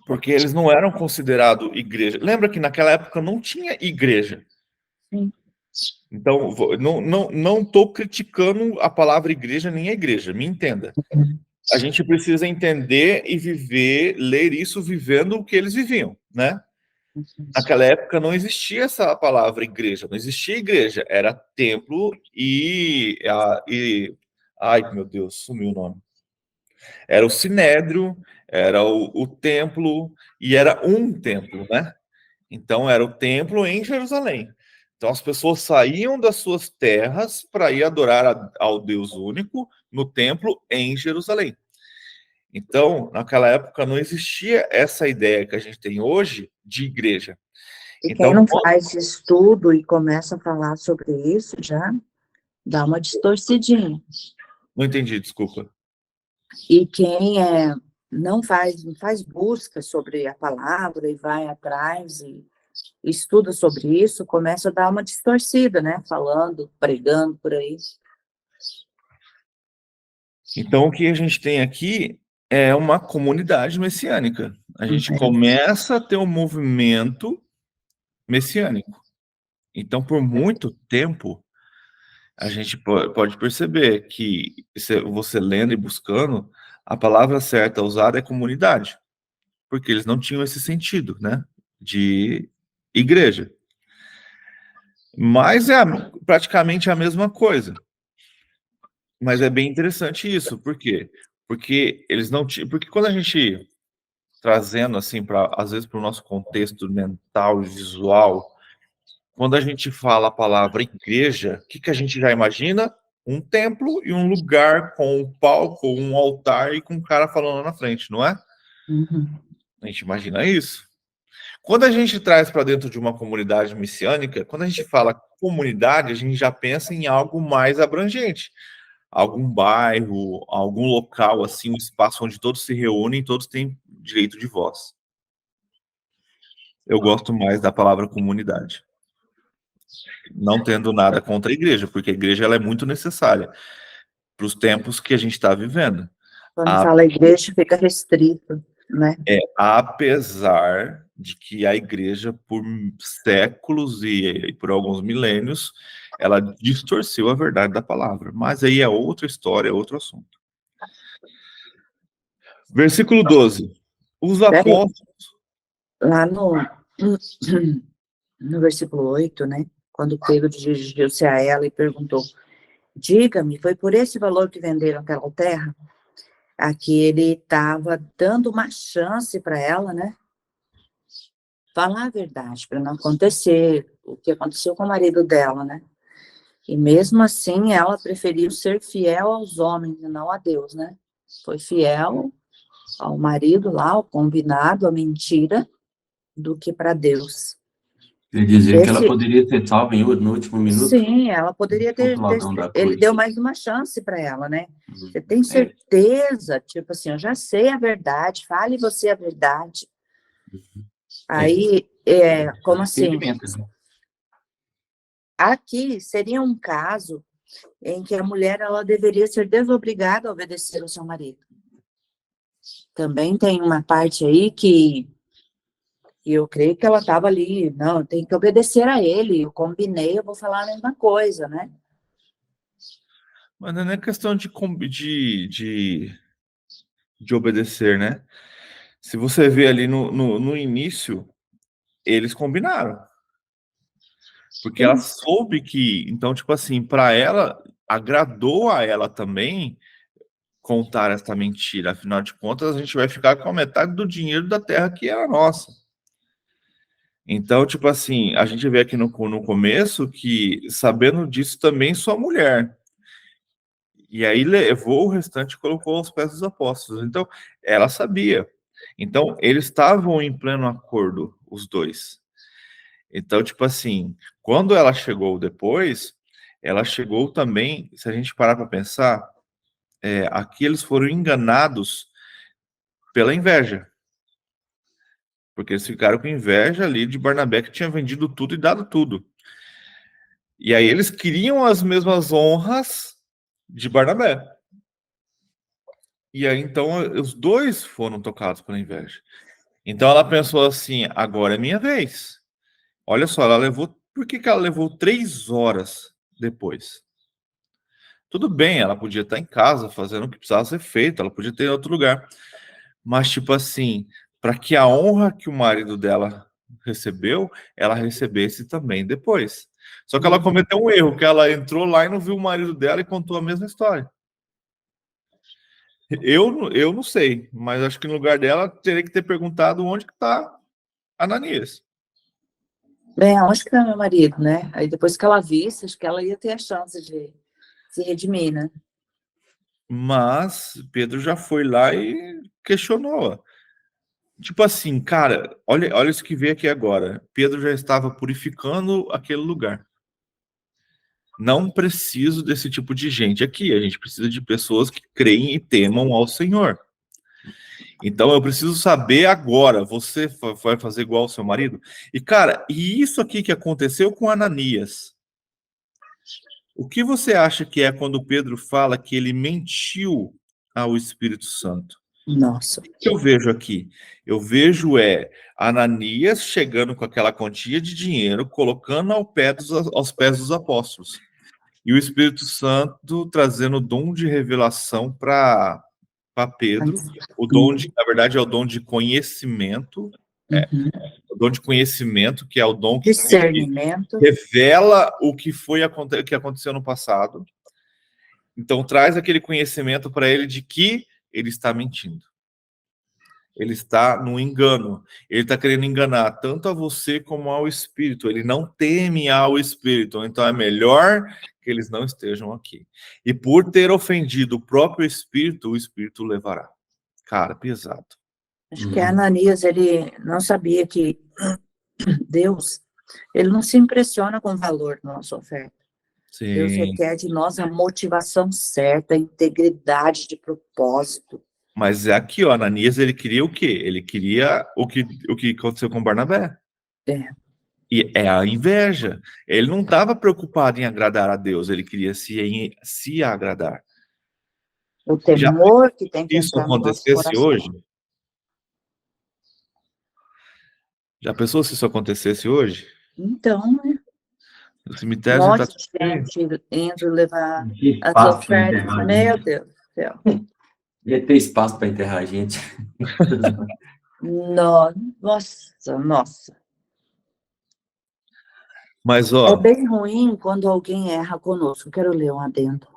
Porque eles não eram considerados igreja. Lembra que naquela época não tinha igreja. Sim. Então, não estou criticando a palavra igreja nem a igreja, me entenda. A gente precisa entender e viver, ler isso vivendo o que eles viviam, né? Naquela época não existia essa palavra igreja, não existia igreja, era templo ai, meu Deus, sumiu o nome. Era o sinédrio, era o templo, e era um templo, né? Então, era o templo em Jerusalém. Então, as pessoas saíam das suas terras para ir adorar ao Deus único no templo em Jerusalém. Então, naquela época, não existia essa ideia que a gente tem hoje de igreja. E quem Então, não faz estudo e começa a falar sobre isso, já dá uma distorcidinha. não entendi, desculpa. E quem não faz busca sobre a palavra e vai atrás e estuda sobre isso, começa a dar uma distorcida, né? Falando, pregando por aí. Então, o que a gente tem aqui é uma comunidade messiânica. A gente começa a ter um movimento messiânico. Então, por muito tempo, a gente pode perceber que você lendo e buscando, a palavra certa usada é comunidade, porque eles não tinham esse sentido, né, de igreja. Mas é praticamente a mesma coisa. Mas é bem interessante isso, por quê? Porque eles não tinham, porque quando a gente trazendo assim para às vezes para o nosso contexto mental e visual, quando a gente fala a palavra igreja, o que a gente já imagina? Um templo e um lugar com um palco, um altar e com um cara falando lá na frente, não é? Uhum. A gente imagina isso. Quando a gente traz para dentro de uma comunidade messiânica, quando a gente fala comunidade, a gente já pensa em algo mais abrangente. Algum bairro, algum local, assim, um espaço onde todos se reúnem e todos têm direito de voz. Eu gosto mais da palavra comunidade. Não tendo nada contra a igreja, porque a igreja ela é muito necessária para os tempos que a gente está vivendo. Quando fala igreja, fica restrito, né? Apesar de que a igreja, por séculos e por alguns milênios, ela distorceu a verdade da palavra. Mas aí é outra história, é outro assunto. Versículo 12. Os apóstolos... Lá no versículo 8, né? Quando Pedro dirigiu-se a ela e perguntou: diga-me, foi por esse valor que venderam aquela terra? Aqui ele estava dando uma chance para ela, né? Falar a verdade, para não acontecer o que aconteceu com o marido dela, né? E mesmo assim, ela preferiu ser fiel aos homens e não a Deus, né? Foi fiel ao marido lá, ao combinado, à mentira, do que para Deus. Quer dizer que ela poderia ter salvo no último minuto? Sim, ela poderia ter ele deu mais uma chance para ela, né? Você tem certeza? Tipo assim, eu já sei a verdade, fale você a verdade. Aí, como assim? Aqui seria um caso em que a mulher ela deveria ser desobrigada a obedecer ao seu marido. Também tem uma parte aí que eu creio que ela estava ali, não, tem que obedecer a ele, eu combinei, eu vou falar a mesma coisa, né? Mas não é questão de obedecer, né? Se você vê ali no início, eles combinaram. Porque ela soube que, então, tipo assim, para ela, agradou a ela também contar essa mentira. Afinal de contas, a gente vai ficar com a metade do dinheiro da terra que era nossa. Então, tipo assim, a gente vê aqui no começo que, sabendo disso, também sua mulher. E aí levou o restante e colocou aos pés dos apóstolos. Então, ela sabia. Então, eles estavam em pleno acordo, os dois. Então, tipo assim, quando ela chegou depois, ela chegou também, se a gente parar para pensar, aqui eles foram enganados pela inveja. Porque eles ficaram com inveja ali de Barnabé, que tinha vendido tudo e dado tudo. E aí eles queriam as mesmas honras de Barnabé. E aí, então, os dois foram tocados pela inveja. Então ela pensou assim, agora é minha vez. Olha só, ela levou... Por que ela levou 3 horas depois? Tudo bem, ela podia estar em casa fazendo o que precisava ser feito, ela podia ter em outro lugar. Mas, tipo assim, para que a honra que o marido dela recebeu, ela recebesse também depois. Só que ela cometeu um erro, que ela entrou lá e não viu o marido dela e contou a mesma história. Eu não sei, mas acho que no lugar dela teria que ter perguntado onde que está Ananias. Onde que tá meu marido, né? Aí depois que ela visse, acho que ela ia ter a chance de se redimir, né? Mas Pedro já foi lá e questionou. Tipo assim, cara, olha isso que veio aqui agora. Pedro já estava purificando aquele lugar. Não preciso desse tipo de gente aqui. A gente precisa de pessoas que creem e temam ao Senhor. Então eu preciso saber agora, você vai fazer igual ao seu marido? E cara, e isso aqui que aconteceu com Ananias? O que você acha que é quando Pedro fala que ele mentiu ao Espírito Santo? Nossa. O que eu vejo aqui? Eu vejo Ananias chegando com aquela quantia de dinheiro, colocando aos pés dos apóstolos. E o Espírito Santo trazendo o dom de revelação para Pedro. O dom na verdade, é o dom de conhecimento. O dom de conhecimento, que é o dom que Discernimento. revela o que aconteceu no passado. Então, traz aquele conhecimento para ele de que ele está mentindo. Ele está no engano. Ele está querendo enganar tanto a você como ao Espírito. Ele não teme ao Espírito. Então, é melhor que eles não estejam aqui. E por ter ofendido o próprio Espírito, o Espírito o levará. Cara, pesado. Acho que Ananias, ele não sabia que Deus, ele não se impressiona com o valor da nossa oferta. Sim. Deus requer de nós a motivação certa, a integridade de propósito. Mas é aqui, ó, Ananias, ele queria o quê? Ele queria o que aconteceu com Barnabé. E é a inveja. Ele não estava preocupado em agradar a Deus, ele queria se agradar. O temor que tem que isso entrar no nosso acontecesse coração. hoje? Já pensou se isso acontecesse hoje? Então, né? O cemitério Um já monte está de gente indo levar Que as espaço para ofertas. enterrar a Meu gente. Deus do céu. Ia ter espaço para enterrar a gente. Nossa. Mas, É ó, bem ruim quando alguém erra conosco. Quero ler um adendo.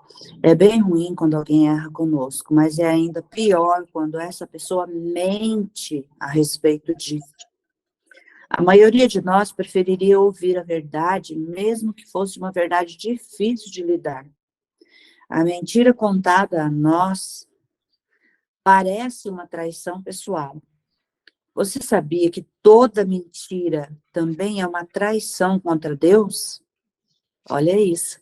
É bem ruim quando alguém erra conosco, mas é ainda pior quando essa pessoa mente a respeito disso. A maioria de nós preferiria ouvir a verdade, mesmo que fosse uma verdade difícil de lidar. A mentira contada a nós parece uma traição pessoal. Você sabia que toda mentira também é uma traição contra Deus? Olha isso.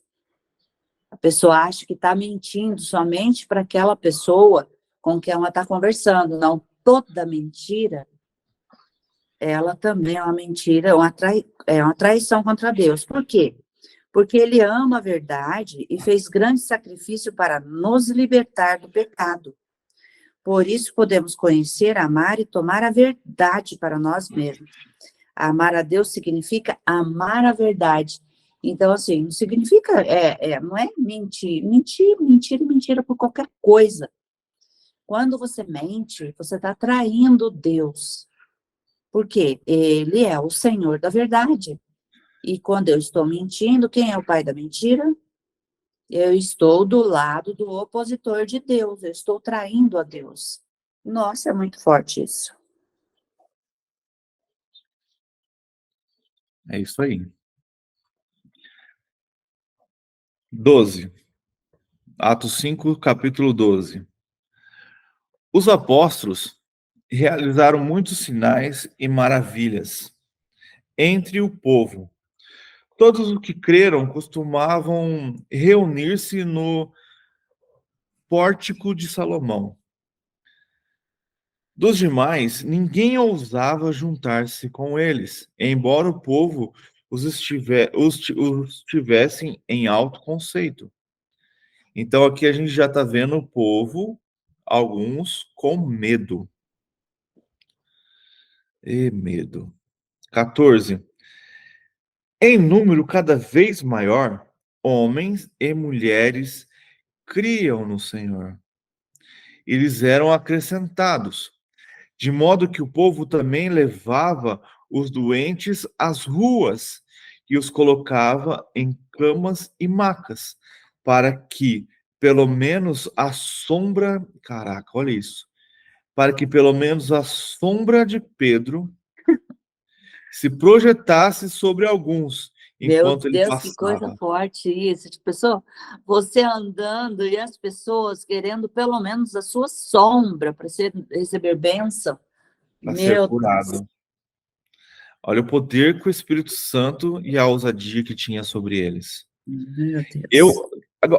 A pessoa acha que está mentindo somente para aquela pessoa com quem ela está conversando. Não, toda mentira, ela também é uma mentira, é uma traição contra Deus. Por quê? Porque ele ama a verdade e fez grande sacrifício para nos libertar do pecado. Por isso podemos conhecer, amar e tomar a verdade para nós mesmos. Amar a Deus significa amar a verdade. Então, assim, não significa, não é mentira por qualquer coisa. Quando você mente, você está traindo Deus. Por quê? Ele é o Senhor da verdade. E quando eu estou mentindo, quem é o pai da mentira? Eu estou do lado do opositor de Deus, eu estou traindo a Deus. Nossa, é muito forte isso. é isso aí. 12. Atos 5, capítulo 12. Os apóstolos realizaram muitos sinais e maravilhas entre o povo. Todos os que creram costumavam reunir-se no pórtico de Salomão. Dos demais, ninguém ousava juntar-se com eles, embora o povo os tivessem em alto conceito. Então aqui a gente já está vendo o povo, alguns com medo. E medo. 14. Em número cada vez maior, homens e mulheres criam no Senhor. Eles eram acrescentados, de modo que o povo também levava os doentes às ruas e os colocava em camas e macas, para que pelo menos a sombra, caraca, olha isso, para que pelo menos a sombra de Pedro se projetasse sobre alguns Meu enquanto ele Deus, que coisa passava. forte isso. Tipo, pessoa, você andando e as pessoas querendo pelo menos a sua sombra para receber bênção. Para ser Meu Deus. curado. Olha o poder que o Espírito Santo e a ousadia que tinha sobre eles. Meu Deus.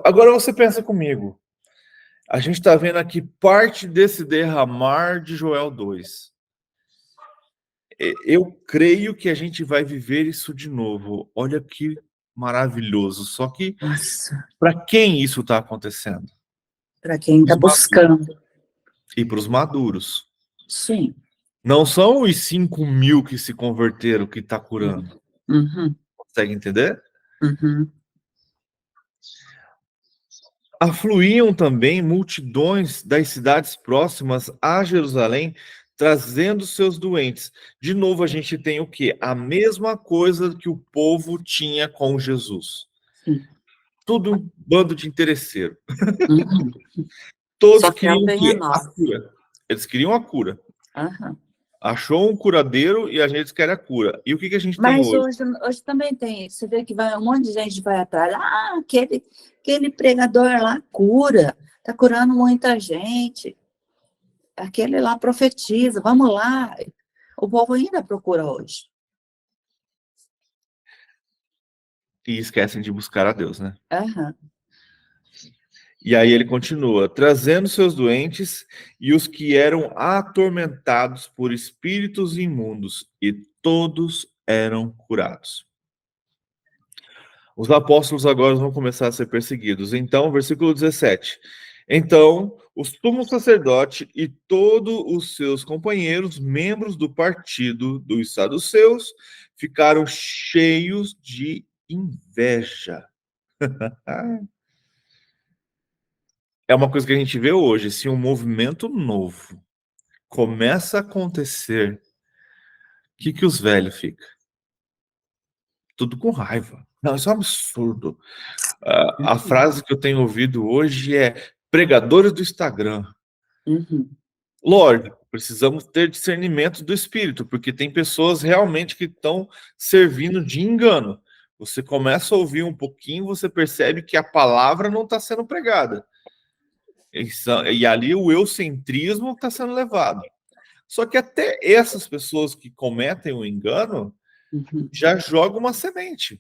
Agora você pensa comigo. A gente está vendo aqui parte desse derramar de Joel 2. Eu creio que a gente vai viver isso de novo. Olha que maravilhoso. Só que para quem isso está acontecendo? Para quem está buscando. E para os maduros. Sim. Não são os 5.000 que se converteram que está curando. Uhum. Consegue entender? Uhum. Afluíam também multidões das cidades próximas a Jerusalém, trazendo seus doentes. De novo, a gente tem o quê? A mesma coisa que o povo tinha com Jesus. Sim. Tudo um bando de interesseiro. Uhum. Todos queriam o quê? A cura. Eles queriam a cura. Uhum. Achou um curadeiro e a gente quer a cura. E o que a gente tem Mas hoje? hoje também tem. Você vê que um monte de gente vai atrás. Ah, aquele pregador lá cura. Está curando muita gente. Aquele lá profetiza. Vamos lá. O povo ainda procura hoje. E esquecem de buscar a Deus, né? Uhum. E aí ele continua, trazendo seus doentes e os que eram atormentados por espíritos imundos, e todos eram curados. Os apóstolos agora vão começar a ser perseguidos. Então, versículo 17. Então, o sumo sacerdote e todos os seus companheiros, membros do partido dos saduceus, ficaram cheios de inveja. É uma coisa que a gente vê hoje. Se um movimento novo começa a acontecer, o que os velhos ficam? Tudo com raiva. Não, isso é um absurdo. A frase que eu tenho ouvido hoje é pregadores do Instagram. Uhum. Lógico, precisamos ter discernimento do espírito, porque tem pessoas realmente que estão servindo de engano. Você começa a ouvir um pouquinho, você percebe que a palavra não está sendo pregada. E ali o eucentrismo está sendo levado. Só que até essas pessoas que cometem o engano já jogam uma semente.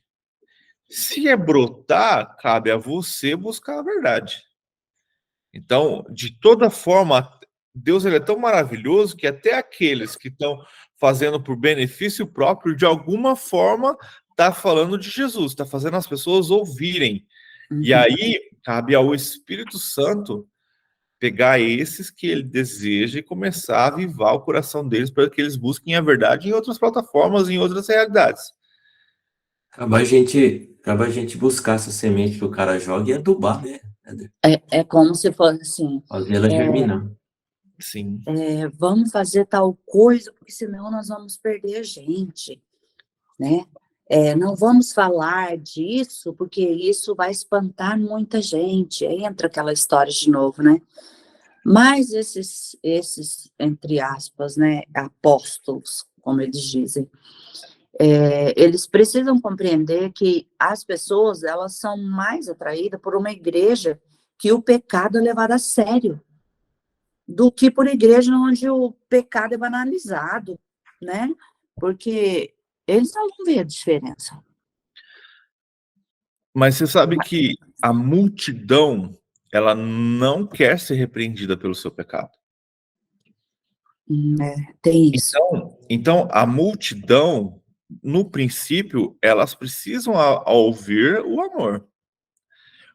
Se é brotar, cabe a você buscar a verdade. Então, de toda forma, Deus ele é tão maravilhoso que até aqueles que estão fazendo por benefício próprio, de alguma forma, está falando de Jesus, está fazendo as pessoas ouvirem. E aí, cabe ao Espírito Santo pegar esses que ele deseja e começar a avivar o coração deles para que eles busquem a verdade em outras plataformas, em outras realidades. Acaba a gente buscar essa semente que o cara joga e adubar, né? É como se fosse assim. Fazer ela germinar. Sim. Vamos fazer tal coisa, porque senão nós vamos perder gente, né? Não vamos falar disso, porque isso vai espantar muita gente. Aí entra aquela história de novo, né? Mas esses entre aspas, né, apóstolos, como eles dizem, eles precisam compreender que as pessoas, elas são mais atraídas por uma igreja que o pecado é levado a sério, do que por igreja onde o pecado é banalizado, né? Porque Eles não vão ver a diferença. Mas você sabe que a multidão, ela não quer ser repreendida pelo seu pecado. Tem isso. Então a multidão, no princípio, elas precisam ouvir o amor.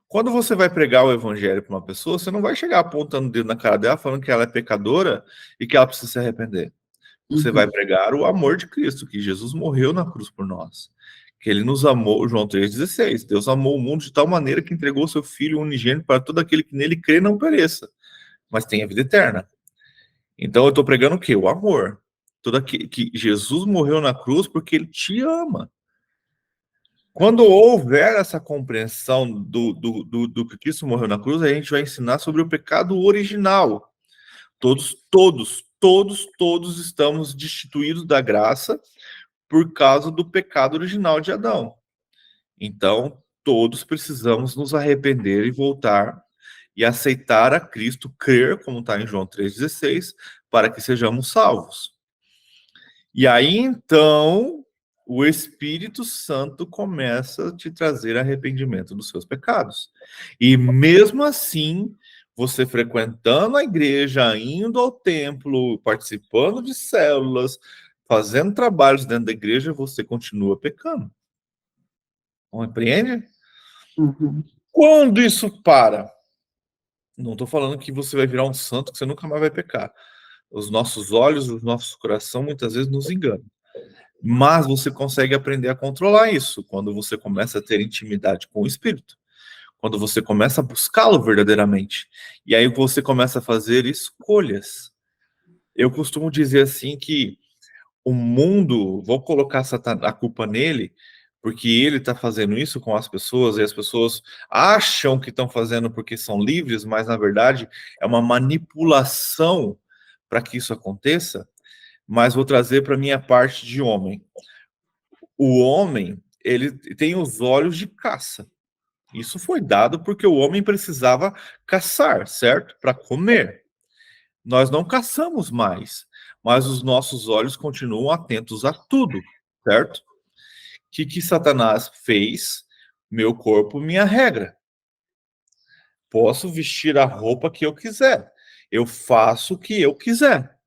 Quando você vai pregar o evangelho para uma pessoa, você não vai chegar apontando o dedo na cara dela, falando que ela é pecadora e que ela precisa se arrepender. Você vai pregar o amor de Cristo, que Jesus morreu na cruz por nós. Que ele nos amou, João 3,16. Deus amou o mundo de tal maneira que entregou seu Filho unigênito para todo aquele que nele crê não pereça, mas tenha vida eterna. Então eu estou pregando o quê? O amor. Que Jesus morreu na cruz porque ele te ama. Quando houver essa compreensão do que Cristo morreu na cruz, a gente vai ensinar sobre o pecado original. Todos estamos destituídos da graça por causa do pecado original de Adão. Então, todos precisamos nos arrepender e voltar e aceitar a Cristo, crer, como está em João 3,16, para que sejamos salvos. E aí, então, o Espírito Santo começa a te trazer arrependimento dos seus pecados. E mesmo assim, você frequentando a igreja, indo ao templo, participando de células, fazendo trabalhos dentro da igreja, você continua pecando. Compreende? Quando isso para? Não estou falando que você vai virar um santo, que você nunca mais vai pecar. Os nossos olhos, o nosso coração, muitas vezes nos enganam. Mas você consegue aprender a controlar isso quando você começa a ter intimidade com o Espírito. Quando você começa a buscá-lo verdadeiramente. E aí você começa a fazer escolhas. Eu costumo dizer assim que o mundo, vou colocar a culpa nele, porque ele está fazendo isso com as pessoas, e as pessoas acham que estão fazendo porque são livres, mas na verdade é uma manipulação para que isso aconteça. Mas vou trazer para a minha parte de homem. O homem, ele tem os olhos de caça. Isso foi dado porque o homem precisava caçar, certo? Para comer. Nós não caçamos mais, mas os nossos olhos continuam atentos a tudo, certo? O que Satanás fez? Meu corpo, minha regra. Posso vestir a roupa que eu quiser. Eu faço o que eu quiser.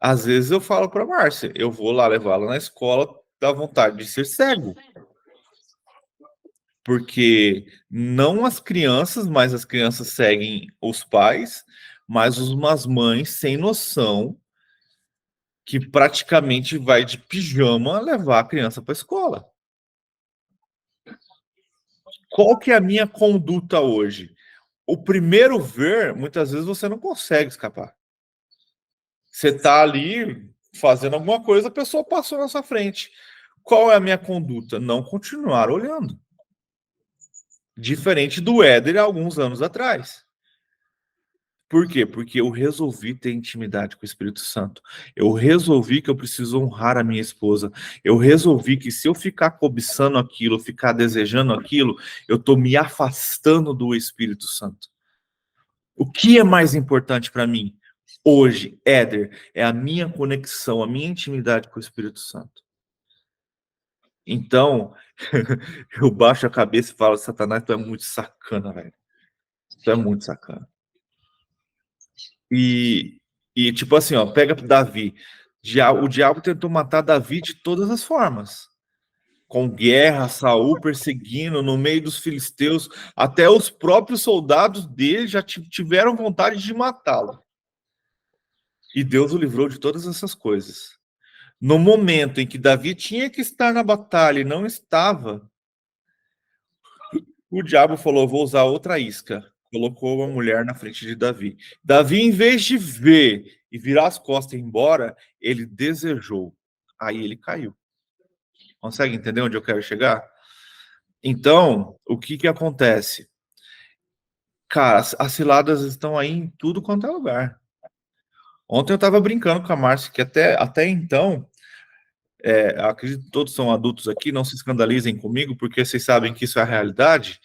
Às vezes eu falo para Márcia, eu vou lá levá-la na escola, dá vontade de ser cego. Porque não as crianças, mas as crianças seguem os pais, mas umas mães sem noção que praticamente vai de pijama levar a criança para a escola. Qual que é a minha conduta hoje? O primeiro ver, muitas vezes você não consegue escapar. Você está ali fazendo alguma coisa, a pessoa passou na sua frente. Qual é a minha conduta? Não continuar olhando. Diferente do Éder há alguns anos atrás. Por quê? Porque eu resolvi ter intimidade com o Espírito Santo. Eu resolvi que eu preciso honrar a minha esposa. Eu resolvi que se eu ficar cobiçando aquilo, ficar desejando aquilo, eu estou me afastando do Espírito Santo. O que é mais importante para mim hoje, Éder, é a minha conexão, a minha intimidade com o Espírito Santo. Então, eu baixo a cabeça e falo, Satanás, tu é muito sacana, velho. Tu é muito sacana. E tipo assim, ó, pega Davi. O diabo tentou matar Davi de todas as formas. Com guerra, Saul perseguindo, no meio dos filisteus. Até os próprios soldados dele já tiveram vontade de matá-lo. E Deus o livrou de todas essas coisas. No momento em que Davi tinha que estar na batalha e não estava, o diabo falou, vou usar outra isca. Colocou uma mulher na frente de Davi. Davi, em vez de ver e virar as costas e ir embora, ele desejou. Aí ele caiu. Consegue entender onde eu quero chegar? Então, o que acontece? Cara, as ciladas estão aí em tudo quanto é lugar. Ontem eu estava brincando com a Márcia, que até então, acredito que todos são adultos aqui, não se escandalizem comigo, porque vocês sabem que isso é a realidade.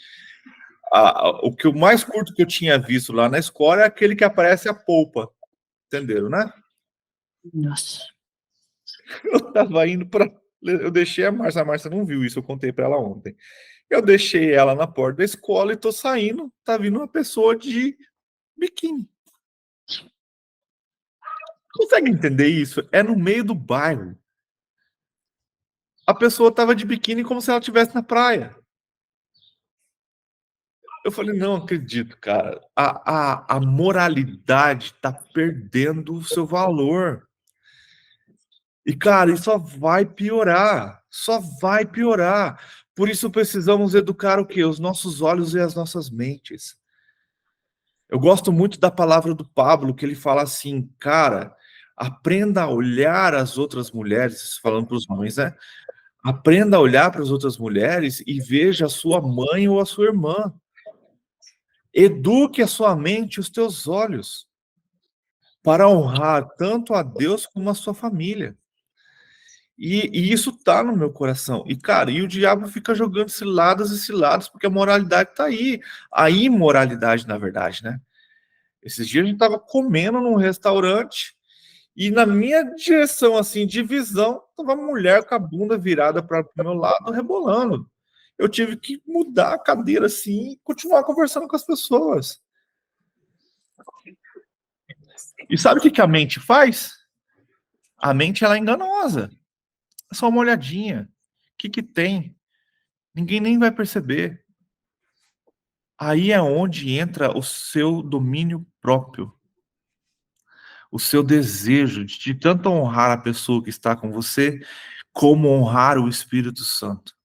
O que o mais curto que eu tinha visto lá na escola é aquele que aparece a polpa. Entenderam, né? Nossa. Eu tava indo para Eu deixei a Márcia não viu isso, eu contei para ela ontem. Eu deixei ela na porta da escola e tô saindo, tá vindo uma pessoa de biquíni. Consegue entender isso? É no meio do bairro. A pessoa tava de biquíni como se ela estivesse na praia. Eu falei, não acredito, cara. A moralidade tá perdendo o seu valor. E, cara, isso só vai piorar. Só vai piorar. Por isso precisamos educar o quê? Os nossos olhos e as nossas mentes. Eu gosto muito da palavra do Pablo, que ele fala assim, cara, aprenda a olhar as outras mulheres, falando para os homens, né? Aprenda a olhar para as outras mulheres e veja a sua mãe ou a sua irmã. Eduque a sua mente e os teus olhos para honrar tanto a Deus como a sua família. E isso tá no meu coração. E, cara, e o diabo fica jogando ciladas e ciladas, porque a moralidade tá aí. A imoralidade, na verdade, né? Esses dias a gente tava comendo num restaurante e na minha direção, assim, de visão, tava uma mulher com a bunda virada para o meu lado, rebolando. Eu tive que mudar a cadeira, assim, e continuar conversando com as pessoas. E sabe o que a mente faz? A mente, ela é enganosa. É só uma olhadinha. O que tem? Ninguém nem vai perceber. Aí é onde entra o seu domínio próprio. O seu desejo de tanto honrar a pessoa que está com você, como honrar o Espírito Santo.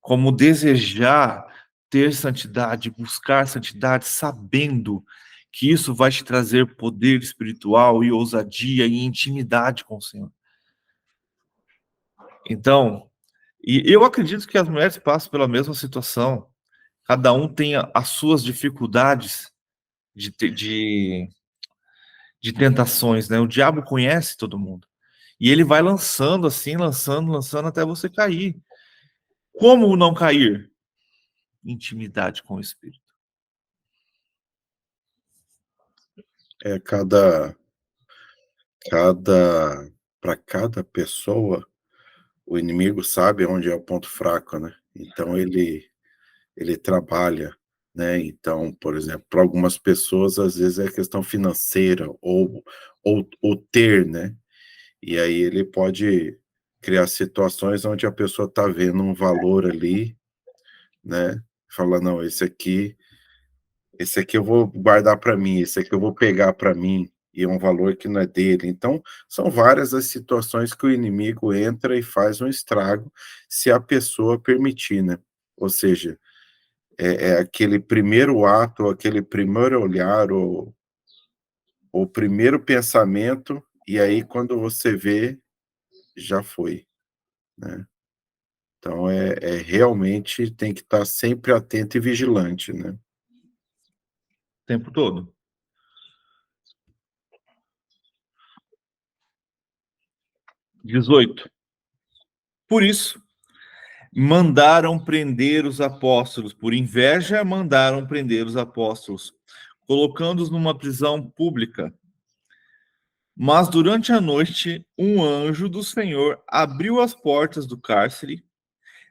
Como desejar ter santidade, buscar santidade, sabendo que isso vai te trazer poder espiritual e ousadia e intimidade com o Senhor. Então, e eu acredito que as mulheres passam pela mesma situação. Cada um tem as suas dificuldades de tentações, né? O diabo conhece todo mundo. E ele vai lançando assim, lançando, até você cair. Como não cair? Intimidade com o Espírito. Para cada pessoa, o inimigo sabe onde é o ponto fraco, né? Então ele trabalha, né? Então, por exemplo, para algumas pessoas às vezes é questão financeira ou ter, né? E aí ele pode criar situações onde a pessoa está vendo um valor ali, né? Fala, não, esse aqui eu vou guardar para mim, esse aqui eu vou pegar para mim, e é um valor que não é dele. Então, são várias as situações que o inimigo entra e faz um estrago, se a pessoa permitir, né? Ou seja, é aquele primeiro ato, aquele primeiro olhar, o primeiro pensamento, e aí quando você vê, já foi, né? Então, realmente tem que estar sempre atento e vigilante, né? O tempo todo. (18) Por isso, mandaram prender os apóstolos. Por inveja, mandaram prender os apóstolos, colocando-os numa prisão pública. Mas durante a noite, um anjo do Senhor abriu as portas do cárcere,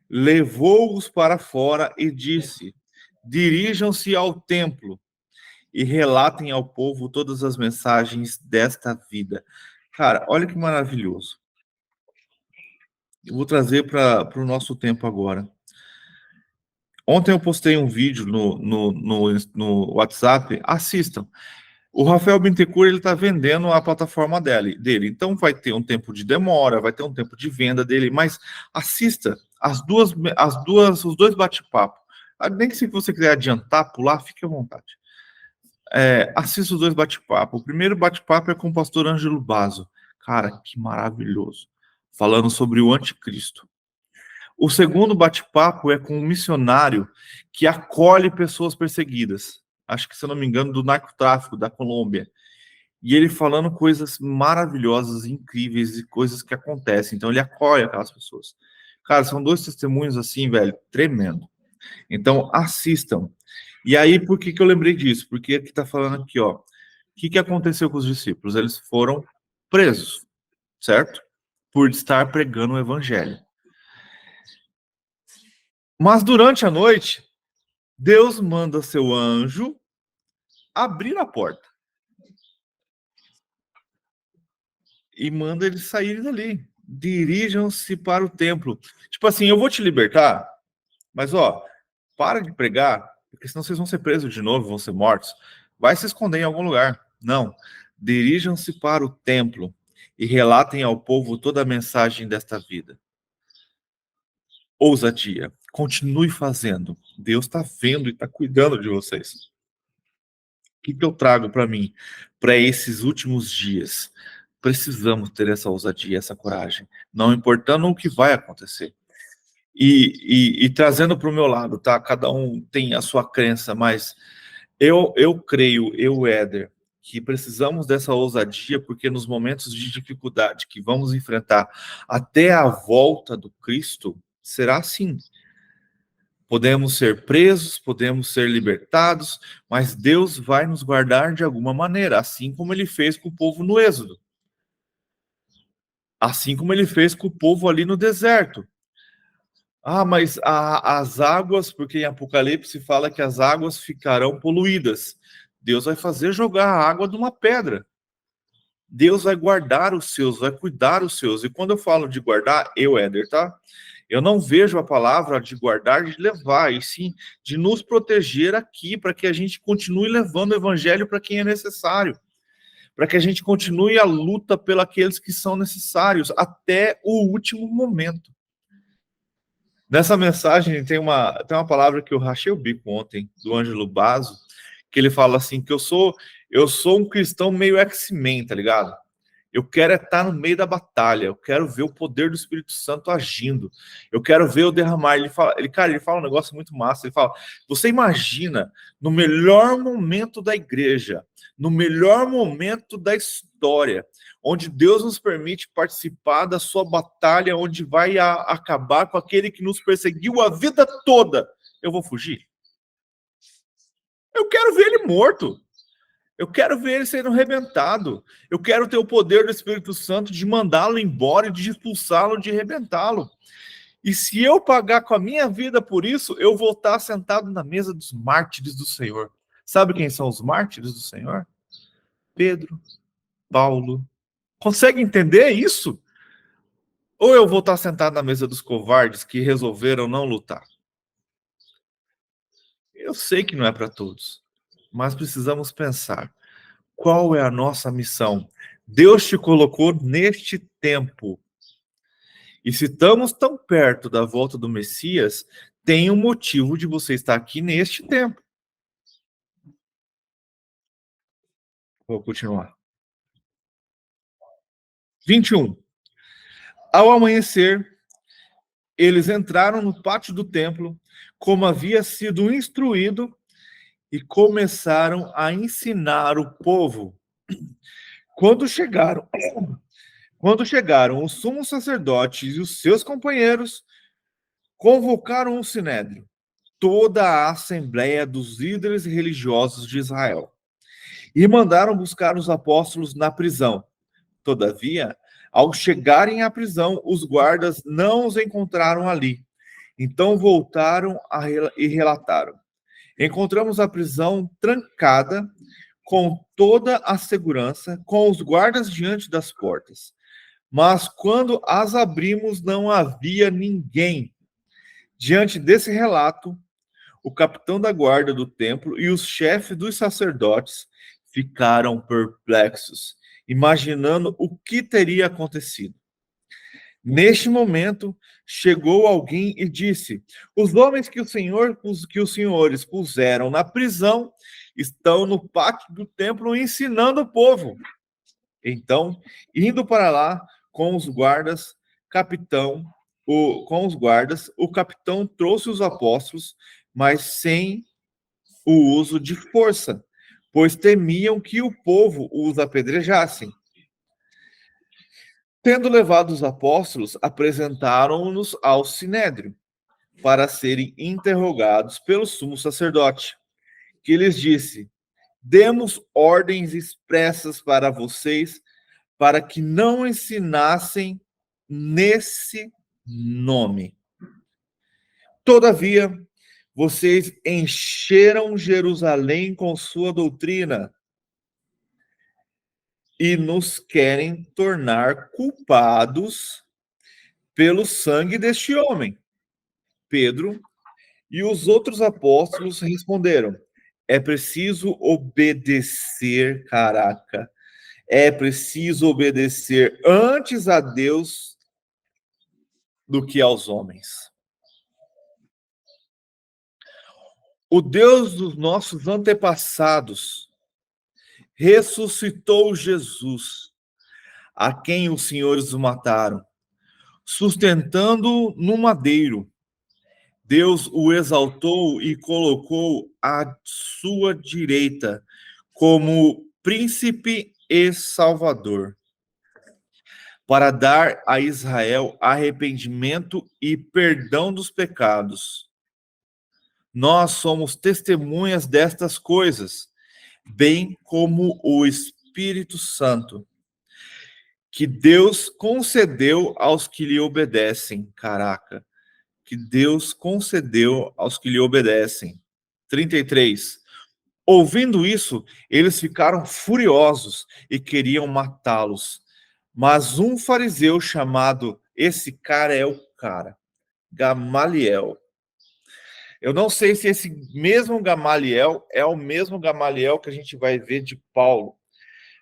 levou-os para fora e disse: dirijam-se ao templo e relatem ao povo todas as mensagens desta vida. Cara, olha que maravilhoso. Eu vou trazer para o nosso tempo agora. Ontem eu postei um vídeo no WhatsApp, assistam. O Rafael Bittencourt, ele está vendendo a plataforma dele. Então vai ter um tempo de demora, vai ter um tempo de venda dele, mas assista os dois bate-papo. Nem que se você quiser adiantar, pular, fique à vontade. Assista os dois bate-papo. O primeiro bate-papo é com o pastor Ângelo Basso. Cara, que maravilhoso. Falando sobre o anticristo. O segundo bate-papo é com um missionário que acolhe pessoas perseguidas. Acho que, se eu não me engano, do narcotráfico da Colômbia. E ele falando coisas maravilhosas, incríveis e coisas que acontecem. Então, ele acolhe aquelas pessoas. Cara, são dois testemunhos assim, velho, tremendo. Então, assistam. E aí, por que eu lembrei disso? Porque aqui está falando aqui, ó. O que aconteceu com os discípulos? Eles foram presos, certo? por estar pregando o evangelho. Mas durante a noite, Deus manda seu anjo abrir a porta e manda eles saírem dali. Dirijam-se para o templo. Tipo assim, eu vou te libertar, mas para de pregar, porque senão vocês vão ser presos de novo, vão ser mortos. Vai se esconder em algum lugar. Não. Dirijam-se para o templo e relatem ao povo toda a mensagem desta vida. Ousadia. Continue fazendo. Deus está vendo e está cuidando de vocês. O que eu trago para mim, para esses últimos dias? Precisamos ter essa ousadia, essa coragem, não importando o que vai acontecer. E trazendo para o meu lado, tá? Cada um tem a sua crença, mas eu creio, Éder, que precisamos dessa ousadia, porque nos momentos de dificuldade que vamos enfrentar até a volta do Cristo, será assim. Podemos ser presos, podemos ser libertados, mas Deus vai nos guardar de alguma maneira, assim como ele fez com o povo no Êxodo. Assim como ele fez com o povo ali no deserto. Mas as águas, porque em Apocalipse fala que as águas ficarão poluídas. Deus vai fazer jogar a água de uma pedra. Deus vai guardar os seus, vai cuidar os seus. E quando eu falo de guardar, Éder, tá? Eu não vejo a palavra de guardar, de levar, e sim de nos proteger aqui, para que a gente continue levando o evangelho para quem é necessário. Para que a gente continue a luta pelos aqueles que são necessários, até o último momento. Nessa mensagem tem uma palavra que eu rachei o bico ontem, do Ângelo Basso, que ele fala assim, que eu sou um cristão meio X-Men, tá ligado? Eu quero estar no meio da batalha, eu quero ver o poder do Espírito Santo agindo, eu quero ver o derramar. Ele fala um negócio muito massa, ele fala, você imagina, no melhor momento da igreja, no melhor momento da história, onde Deus nos permite participar da sua batalha, onde vai acabar com aquele que nos perseguiu a vida toda, eu vou fugir? Eu quero ver ele morto. Eu quero ver ele sendo arrebentado. Eu quero ter o poder do Espírito Santo de mandá-lo embora e de expulsá-lo, de arrebentá-lo. E se eu pagar com a minha vida por isso, eu vou estar sentado na mesa dos mártires do Senhor. Sabe quem são os mártires do Senhor? Pedro, Paulo. Consegue entender isso? Ou eu vou estar sentado na mesa dos covardes que resolveram não lutar? Eu sei que não é para todos, mas precisamos pensar. Qual é a nossa missão? Deus te colocou neste tempo. E se estamos tão perto da volta do Messias, tem um motivo de você estar aqui neste tempo. Vou continuar. 21. Ao amanhecer, eles entraram no pátio do templo, como havia sido instruído, e começaram a ensinar o povo. Quando chegaram o sumo sacerdote e os seus companheiros, convocaram o sinédrio, toda a assembleia dos líderes religiosos de Israel, e mandaram buscar os apóstolos na prisão. Todavia, ao chegarem à prisão, os guardas não os encontraram ali. Então voltaram e relataram: encontramos a prisão trancada, com toda a segurança, com os guardas diante das portas. Mas quando as abrimos, não havia ninguém. Diante desse relato, o capitão da guarda do templo e os chefes dos sacerdotes ficaram perplexos, imaginando o que teria acontecido. Neste momento, chegou alguém e disse: os homens que os senhores puseram na prisão estão no pátio do templo ensinando o povo. Então, indo para lá com os guardas, o capitão trouxe os apóstolos, mas sem o uso de força, pois temiam que o povo os apedrejassem. Tendo levado os apóstolos, apresentaram-nos ao sinédrio para serem interrogados pelo sumo sacerdote, que lhes disse: demos ordens expressas para vocês, para que não ensinassem nesse nome. Todavia, vocês encheram Jerusalém com sua doutrina e nos querem tornar culpados pelo sangue deste homem. Pedro e os outros apóstolos responderam: é preciso obedecer, é preciso obedecer antes a Deus do que aos homens. O Deus dos nossos antepassados ressuscitou Jesus, a quem os senhores o mataram, sustentando-o no madeiro. Deus o exaltou e colocou à sua direita como príncipe e salvador, para dar a Israel arrependimento e perdão dos pecados. Nós somos testemunhas destas coisas, bem como o Espírito Santo, que Deus concedeu aos que lhe obedecem. Que Deus concedeu aos que lhe obedecem. 33. Ouvindo isso, eles ficaram furiosos e queriam matá-los. Mas um fariseu chamado, esse cara é o cara, Gamaliel. Eu não sei se esse mesmo Gamaliel é o mesmo Gamaliel que a gente vai ver de Paulo,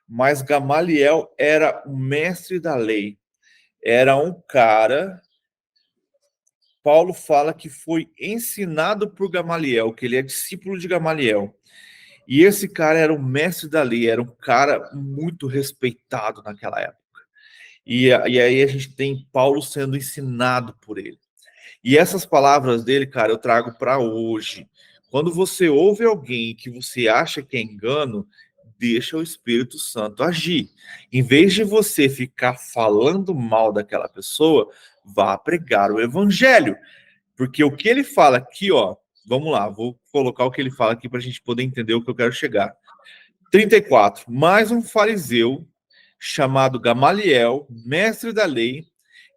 mas Gamaliel era o mestre da lei. Era um cara, Paulo fala que foi ensinado por Gamaliel, que ele é discípulo de Gamaliel. E esse cara era o mestre da lei, era um cara muito respeitado naquela época. E aí a gente tem Paulo sendo ensinado por ele. E essas palavras dele, cara, eu trago para hoje. Quando você ouve alguém que você acha que é engano, deixa o Espírito Santo agir. Em vez de você ficar falando mal daquela pessoa, vá pregar o evangelho. Porque o que ele fala aqui, ó, vamos lá, vou colocar o que ele fala aqui para a gente poder entender o que eu quero chegar. 34. Mais um fariseu chamado Gamaliel, mestre da lei,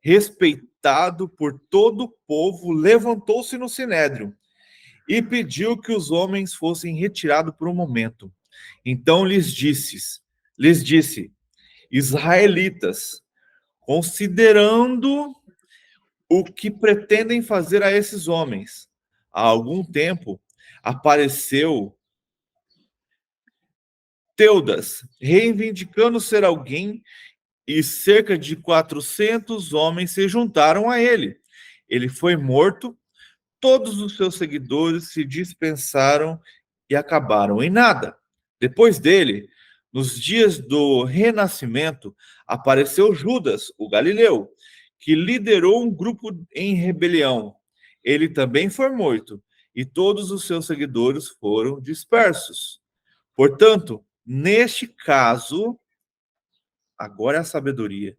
respeitado por todo o povo, levantou-se no sinédrio e pediu que os homens fossem retirados por um momento. Então lhes disse, israelitas, considerando o que pretendem fazer a esses homens, há algum tempo apareceu Teudas, reivindicando ser alguém, e cerca de 400 homens se juntaram a ele. Ele foi morto, todos os seus seguidores se dispersaram e acabaram em nada. Depois dele, nos dias do Renascimento, apareceu Judas, o Galileu, que liderou um grupo em rebelião. Ele também foi morto, e todos os seus seguidores foram dispersos. Portanto, neste caso, agora é a sabedoria,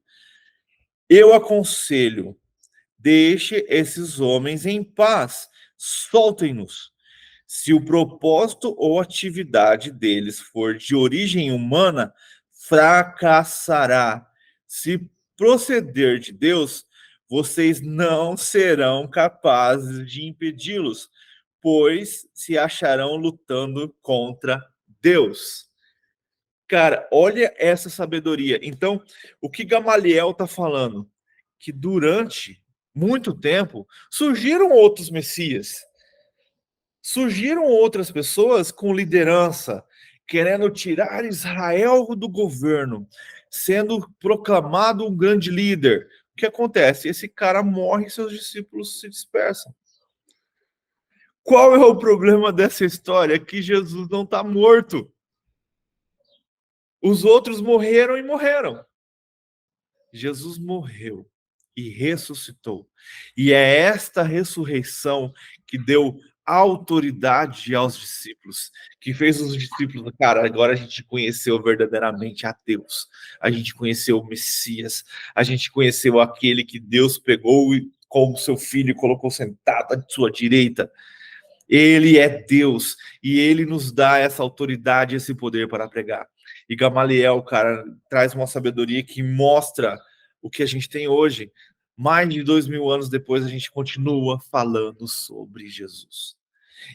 eu aconselho, deixe esses homens em paz, soltem-nos. Se o propósito ou atividade deles for de origem humana, fracassará. Se proceder de Deus, vocês não serão capazes de impedi-los, pois se acharão lutando contra Deus. Cara, olha essa sabedoria. Então, o que Gamaliel está falando? Que durante muito tempo surgiram outros messias, surgiram outras pessoas com liderança, querendo tirar Israel do governo, sendo proclamado um grande líder. O que acontece? Esse cara morre e seus discípulos se dispersam. Qual é o problema dessa história? Que Jesus não está morto. Os outros morreram e morreram. Jesus morreu e ressuscitou. E é esta ressurreição que deu autoridade aos discípulos, que fez os discípulos, cara, agora a gente conheceu verdadeiramente a Deus, a gente conheceu o Messias, a gente conheceu aquele que Deus pegou como seu filho e colocou sentado à sua direita. Ele é Deus e ele nos dá essa autoridade, esse poder para pregar. E Gamaliel, cara, traz uma sabedoria que mostra o que a gente tem hoje. Mais de 2000 anos depois, a gente continua falando sobre Jesus.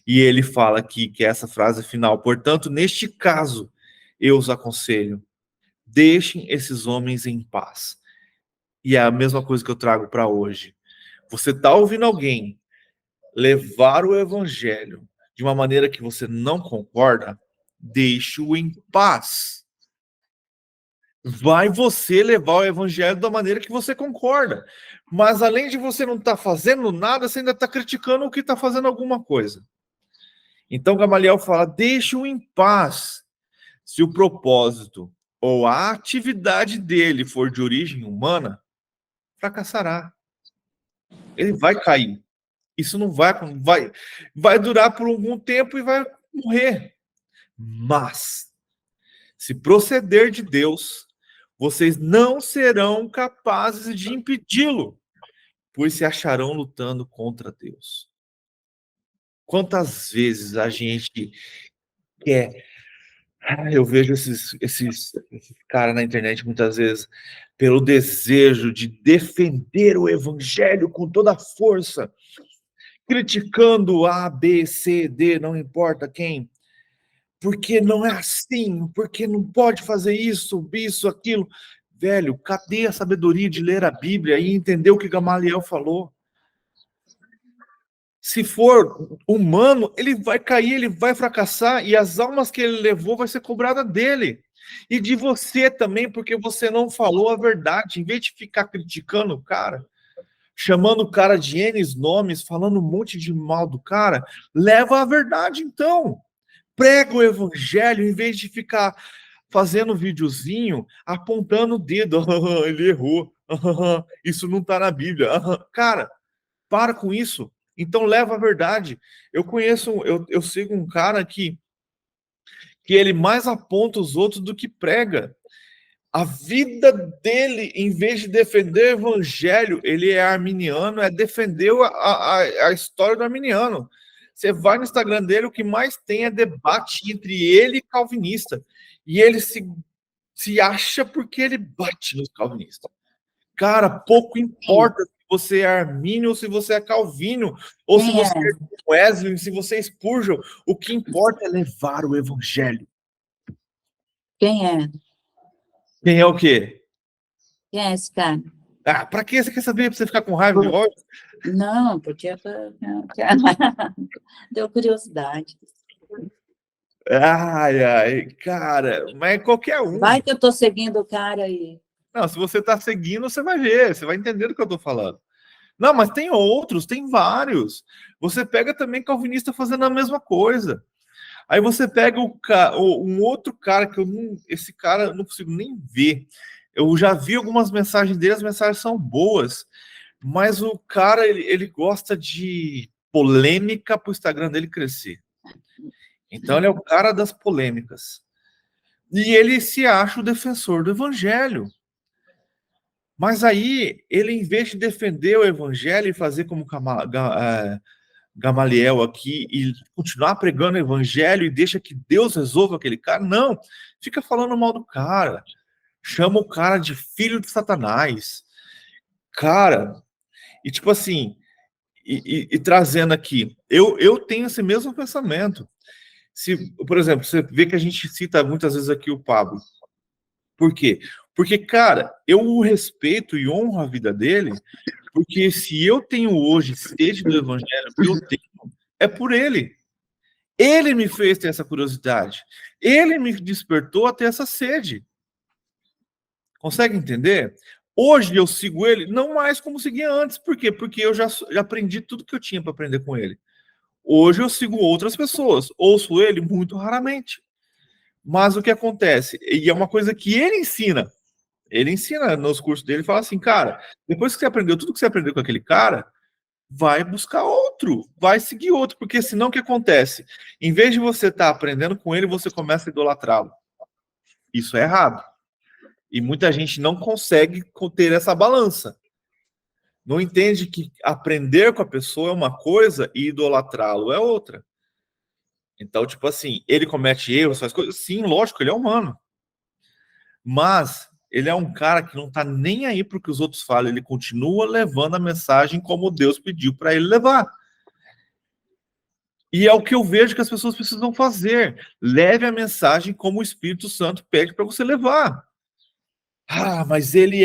E ele fala aqui, que é essa frase final: portanto, neste caso, eu os aconselho, deixem esses homens em paz. E é a mesma coisa que eu trago para hoje. Você está ouvindo alguém levar o evangelho de uma maneira que você não concorda, deixe-o em paz. Vai você levar o evangelho da maneira que você concorda. Mas além de você não estar fazendo nada, você ainda está criticando o que está fazendo alguma coisa. Então Gamaliel fala, deixe-o em paz. Se o propósito ou a atividade dele for de origem humana, fracassará. Ele vai cair. Isso não vai durar por algum tempo e vai morrer. Mas, se proceder de Deus, vocês não serão capazes de impedi-lo, pois se acharão lutando contra Deus. Quantas vezes a gente quer... Eu vejo esses caras na internet, muitas vezes, pelo desejo de defender o evangelho com toda a força, criticando A, B, C, D, não importa quem, porque não é assim, porque não pode fazer isso, aquilo. Velho, cadê a sabedoria de ler a Bíblia e entender o que Gamaliel falou? Se for humano, ele vai cair, ele vai fracassar, e as almas que ele levou vai ser cobrada dele. E de você também, porque você não falou a verdade. Em vez de ficar criticando o cara, chamando o cara de N nomes, falando um monte de mal do cara, leva a verdade então. Prega o evangelho, em vez de ficar fazendo videozinho, apontando o dedo. Ele errou. Isso não está na Bíblia. Cara, para com isso. Então leva a verdade. Eu sigo um cara que ele mais aponta os outros do que prega. A vida dele, em vez de defender o evangelho, ele é arminiano, é defender a história do arminiano. Você vai no Instagram dele, o que mais tem é debate entre ele e calvinista. E ele se acha porque ele bate nos calvinistas. Cara, pouco importa se você é armínio ou se você é calvino, ou se você é Wesley, se você é Spurgeon. O que importa é levar o evangelho. Quem é? Quem é o quê? Quem é esse cara? Ah, pra que você quer saber? Pra você ficar com raiva de ódio? Não, porque deu curiosidade. Ai, cara, mas qualquer um. Vai que eu tô seguindo o cara aí. Não, se você tá seguindo, você vai ver, você vai entender do que eu tô falando. Não, mas tem outros, tem vários. Você pega também calvinista fazendo a mesma coisa. Aí você pega um outro cara que esse cara eu não consigo nem ver. Eu já vi algumas mensagens dele, as mensagens são boas, mas o cara, ele gosta de polêmica para o Instagram dele crescer. Então ele é o cara das polêmicas. E ele se acha o defensor do evangelho. Mas aí, ele, em vez de defender o evangelho e fazer como Gamaliel aqui e continuar pregando o evangelho e deixa que Deus resolva aquele cara, não. Fica falando mal do cara. Chama o cara de filho de Satanás. Cara, e tipo assim, e trazendo aqui, eu tenho esse mesmo pensamento. Se, por exemplo, você vê que a gente cita muitas vezes aqui o Pablo. Por quê? Porque, cara, eu o respeito e honro a vida dele, porque se eu tenho hoje sede do evangelho, eu tenho, é por ele. Ele me fez ter essa curiosidade. Ele me despertou a ter essa sede. Consegue entender? Hoje eu sigo ele, não mais como seguia antes. Por quê? Porque eu já aprendi tudo que eu tinha para aprender com ele. Hoje eu sigo outras pessoas. Ouço ele muito raramente. Mas o que acontece? E é uma coisa que ele ensina. Ele ensina nos cursos dele, fala assim, cara, depois que você aprendeu tudo que você aprendeu com aquele cara, vai buscar outro, vai seguir outro, porque senão o que acontece? Em vez de você estar aprendendo com ele, você começa a idolatrá-lo. Isso é errado. E muita gente não consegue ter essa balança. Não entende que aprender com a pessoa é uma coisa e idolatrá-lo é outra. Então, tipo assim, ele comete erros, faz coisas. Sim, lógico, ele é humano. Mas Ele é um cara que não tá nem aí pro que os outros falam, ele continua levando a mensagem como Deus pediu para ele levar. E é o que eu vejo que as pessoas precisam fazer. Leve a mensagem como o Espírito Santo pede para você levar. Ah, mas ele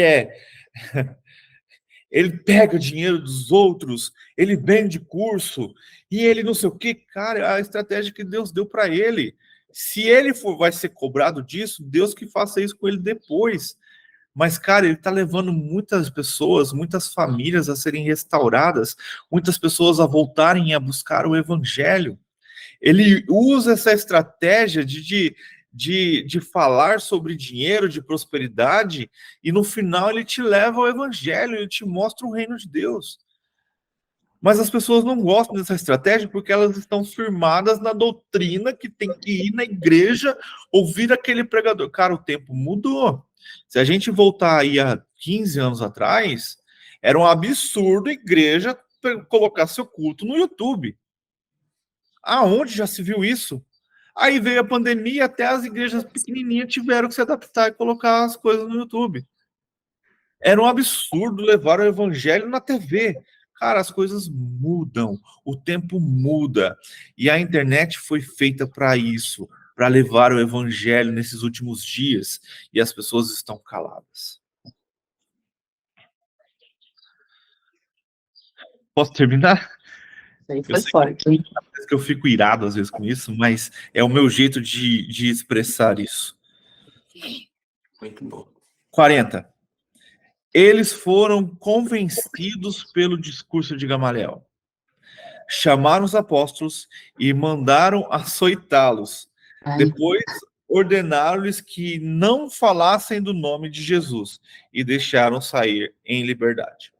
pega dinheiro dos outros, ele vende curso, e ele não sei o que. Cara, é a estratégia que Deus deu para ele. Se ele vai ser cobrado disso, Deus que faça isso com ele depois. Mas, cara, ele está levando muitas pessoas, muitas famílias a serem restauradas, muitas pessoas a voltarem a buscar o evangelho. Ele usa essa estratégia de falar sobre dinheiro, de prosperidade, e no final ele te leva ao evangelho, ele te mostra o reino de Deus. Mas as pessoas não gostam dessa estratégia porque elas estão firmadas na doutrina que tem que ir na igreja ouvir aquele pregador. Cara, o tempo mudou. Se a gente voltar aí a 15 anos atrás, era um absurdo a igreja colocar seu culto no YouTube. Aonde já se viu isso? Aí veio a pandemia, até as igrejas pequenininhas tiveram que se adaptar e colocar as coisas no YouTube. Era um absurdo levar o evangelho na TV. Cara, as coisas mudam, o tempo muda. E a internet foi feita para isso, para levar o evangelho nesses últimos dias. E as pessoas estão caladas. Posso terminar? Isso aí foi forte, hein? Que eu fico irado às vezes com isso, mas é o meu jeito de expressar isso. Muito bom. 40. Eles foram convencidos pelo discurso de Gamaliel. Chamaram os apóstolos e mandaram açoitá-los. Depois ordenaram-lhes que não falassem do nome de Jesus e deixaram sair em liberdade.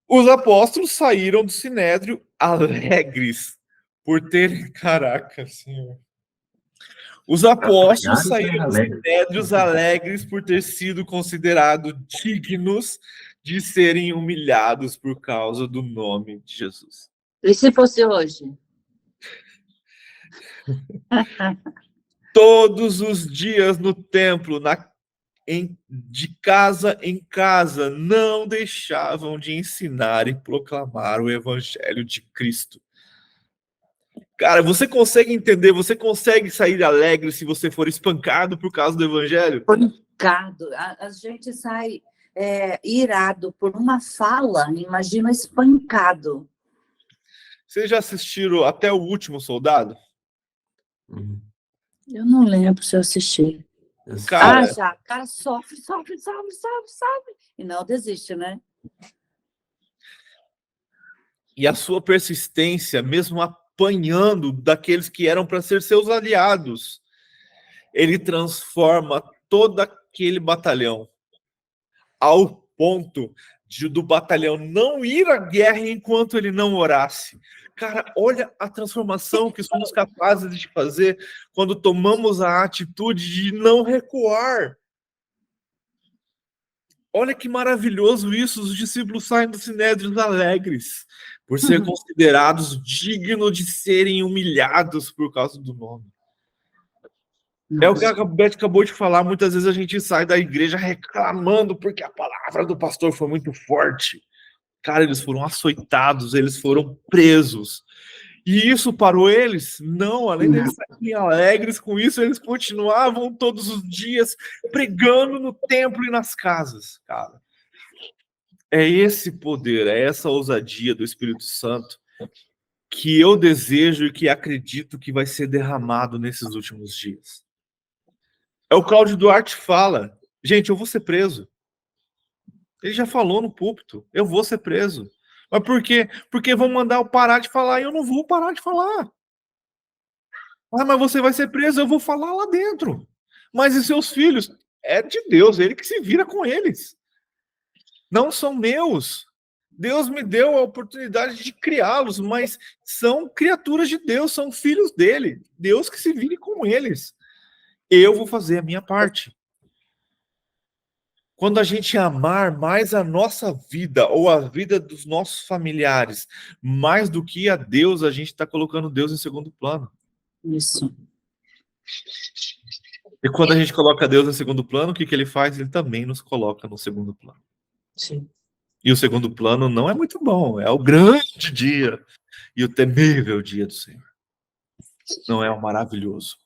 Os apóstolos saíram do sinédrio alegres por terem... Caraca, Senhor. Os apóstolos saíram dos sinédrios alegres por ter sido considerados dignos de serem humilhados por causa do nome de Jesus. E se fosse hoje? Todos os dias no templo, de casa em casa, não deixavam de ensinar e proclamar o evangelho de Cristo. Cara, você consegue entender, você consegue sair alegre se você for espancado por causa do evangelho? Espancado. A gente sai irado por uma fala, imagina espancado. Vocês já assistiram Até o Último Soldado? Eu não lembro se eu assisti. Cara, já. O cara sofre. E não desiste, né? E a sua persistência, mesmo apanhando daqueles que eram para ser seus aliados, ele transforma todo aquele batalhão ao ponto do batalhão não ir à guerra enquanto ele não orasse. Cara, olha a transformação que somos capazes de fazer quando tomamos a atitude de não recuar. Olha que maravilhoso isso, os discípulos saem do sinédrio alegres, por ser considerados dignos de serem humilhados por causa do nome. É o que a Beth acabou de falar, muitas vezes a gente sai da igreja reclamando porque a palavra do pastor foi muito forte. Cara, eles foram açoitados, eles foram presos. E isso parou eles? Não, além de eles saírem alegres com isso, eles continuavam todos os dias pregando no templo e nas casas, cara. É esse poder, é essa ousadia do Espírito Santo que eu desejo e que acredito que vai ser derramado nesses últimos dias. É o Cláudio Duarte fala, gente, eu vou ser preso. Ele já falou no púlpito, eu vou ser preso. Mas por quê? Porque vão mandar eu parar de falar e eu não vou parar de falar. Ah, mas você vai ser preso, eu vou falar lá dentro. Mas e seus filhos? É de Deus, ele que se vira com eles. Não são meus. Deus me deu a oportunidade de criá-los, mas são criaturas de Deus, são filhos dele. Deus que se vire com eles. Eu vou fazer a minha parte. Quando a gente amar mais a nossa vida ou a vida dos nossos familiares, mais do que a Deus, a gente está colocando Deus em segundo plano. Isso. E quando a gente coloca Deus no segundo plano, o que ele faz? Ele também nos coloca no segundo plano. Sim. E o segundo plano não é muito bom, é o grande dia e o temível dia do Senhor. Não é o maravilhoso.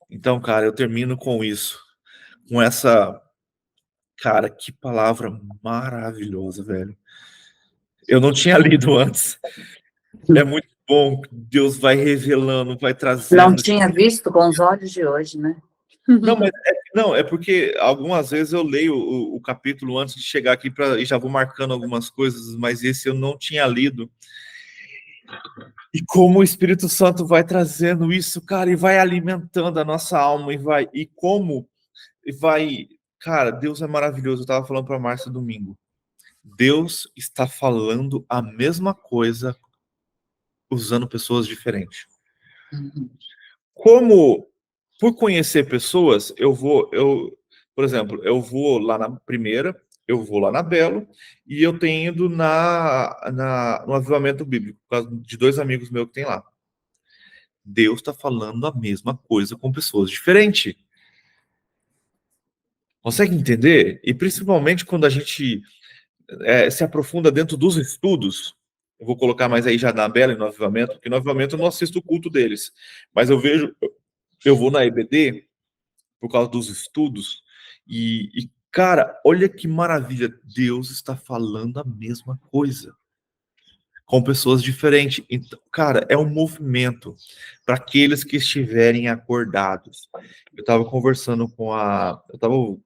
Então, cara, eu termino com isso. Com essa... Cara, que palavra maravilhosa, velho. Eu não tinha lido antes. É muito bom que Deus vai revelando, vai Não trazendo. tinha visto com os olhos de hoje, né? Não, é porque algumas vezes eu leio o capítulo antes de chegar aqui e já vou marcando algumas coisas, mas esse eu não tinha lido. E como o Espírito Santo vai trazendo isso, cara, e vai alimentando a nossa alma, Cara, Deus é maravilhoso. Eu estava falando para a Márcia domingo. Deus está falando a mesma coisa usando pessoas diferentes. Como, por conhecer pessoas, por exemplo, eu vou lá na primeira, eu vou lá na Belo, e eu tenho ido no Avivamento Bíblico, por causa de 2 amigos meus que tem lá. Deus está falando a mesma coisa com pessoas diferentes. Consegue entender? E principalmente quando a gente se aprofunda dentro dos estudos. Eu vou colocar mais aí já na Bela e no Avivamento, porque no Avivamento eu não assisto o culto deles. Mas eu vou na EBD por causa dos estudos. E, cara, olha que maravilha. Deus está falando a mesma coisa com pessoas diferentes. Então, cara, é um movimento para aqueles que estiverem acordados. Eu estava conversando a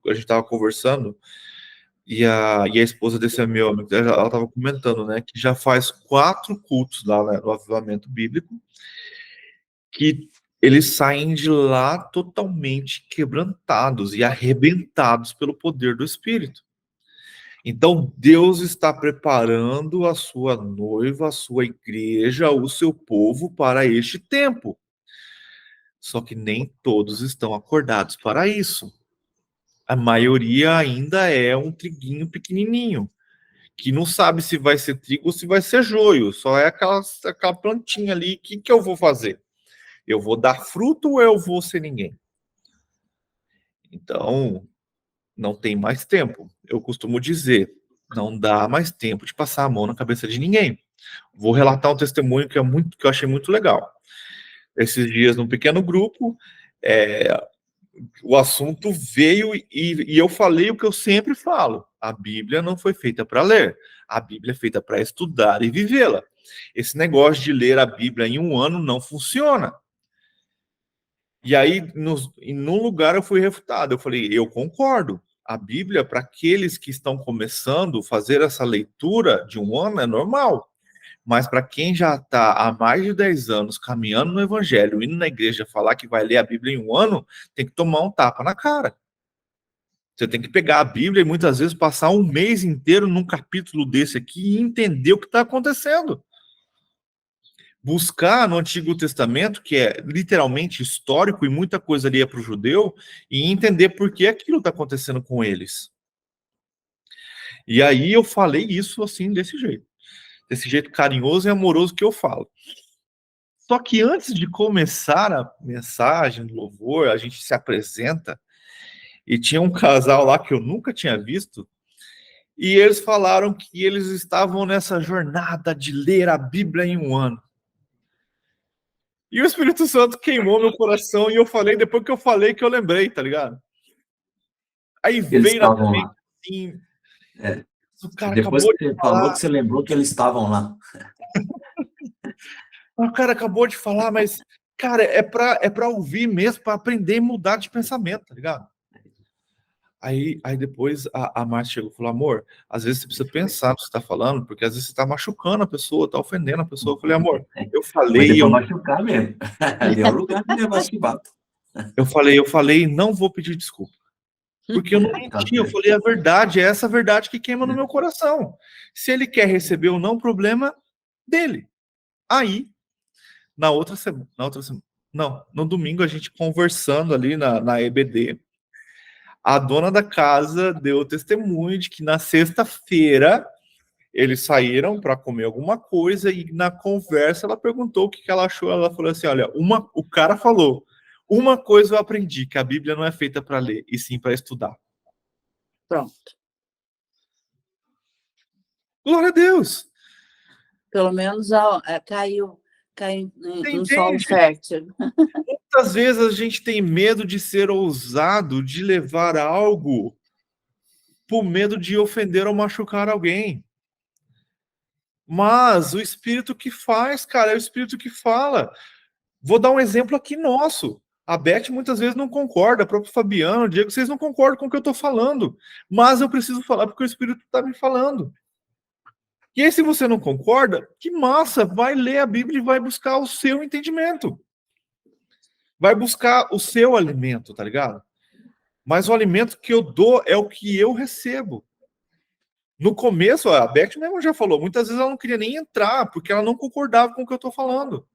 gente estava conversando e a esposa desse meu amigo, ela estava comentando, né, que já faz 4 cultos lá, né, no Avivamento Bíblico, que eles saem de lá totalmente quebrantados e arrebentados pelo poder do Espírito. Então, Deus está preparando a sua noiva, a sua igreja, o seu povo para este tempo. Só que nem todos estão acordados para isso. A maioria ainda é um triguinho pequenininho, que não sabe se vai ser trigo ou se vai ser joio. Só é aquela plantinha ali. O que eu vou fazer? Eu vou dar fruto ou eu vou ser ninguém? Então, não tem mais tempo. Eu costumo dizer, não dá mais tempo de passar a mão na cabeça de ninguém. Vou relatar um testemunho que eu achei muito legal. Esses dias, num pequeno grupo, o assunto veio e eu falei o que eu sempre falo. A Bíblia não foi feita para ler. A Bíblia é feita para estudar e vivê-la. Esse negócio de ler a Bíblia em um ano não funciona. E aí, num lugar eu fui refutado. Eu falei, eu concordo. A Bíblia, para aqueles que estão começando a fazer essa leitura de um ano, é normal. Mas para quem já está há mais de 10 anos caminhando no Evangelho, indo na igreja falar que vai ler a Bíblia em um ano, tem que tomar um tapa na cara. Você tem que pegar a Bíblia e muitas vezes passar um mês inteiro num capítulo desse aqui e entender o que está acontecendo. Buscar no Antigo Testamento, que é literalmente histórico e muita coisa ali é para o judeu, e entender por que aquilo está acontecendo com eles. E aí eu falei isso assim, desse jeito carinhoso e amoroso que eu falo. Só que antes de começar a mensagem do louvor, a gente se apresenta, e tinha um casal lá que eu nunca tinha visto, e eles falaram que eles estavam nessa jornada de ler a Bíblia em um ano. E o Espírito Santo queimou meu coração, e eu falei, depois que eu falei, que eu lembrei, tá ligado? Aí Eles veio na estavam mente lá. assim, É. o cara Depois acabou que de você falou falar, que você lembrou que eles estavam lá. o cara acabou de falar, mas, cara, é pra ouvir mesmo, pra aprender e mudar de pensamento, tá ligado? Aí depois a Márcia chegou e falou, amor, às vezes você precisa pensar no que você tá falando, porque às vezes você tá machucando a pessoa, tá ofendendo a pessoa. Eu falei, amor, eu Mas falei, é pra machucar mesmo. Ali é o lugar de levar chibato. eu falei, não vou pedir desculpa. Porque eu não menti, eu falei a verdade, é essa verdade que queima no meu coração. Se ele quer receber ou não, problema dele. Aí, no domingo, a gente conversando ali na EBD, a dona da casa deu o testemunho de que na sexta-feira eles saíram para comer alguma coisa e na conversa ela perguntou o que ela achou. Ela falou assim: olha, o cara falou, Uma coisa eu aprendi, que a Bíblia não é feita para ler, e sim para estudar. Pronto. Glória a Deus! Pelo menos caiu Você em solo entende? fértil. Muitas vezes a gente tem medo de ser ousado, de levar algo por medo de ofender ou machucar alguém. Mas o Espírito que faz, cara, é o Espírito que fala. Vou dar um exemplo aqui nosso. A Beth muitas vezes não concorda, o próprio Fabiano, o Diego, vocês não concordam com o que eu estou falando. Mas eu preciso falar porque o Espírito está me falando. E aí, se você não concorda, que massa, vai ler a Bíblia e vai buscar o seu entendimento. Vai buscar o seu alimento, tá ligado? Mas o alimento que eu dou é o que eu recebo. No começo, a Beth mesmo já falou, muitas vezes ela não queria nem entrar, porque ela não concordava com o que eu estou falando.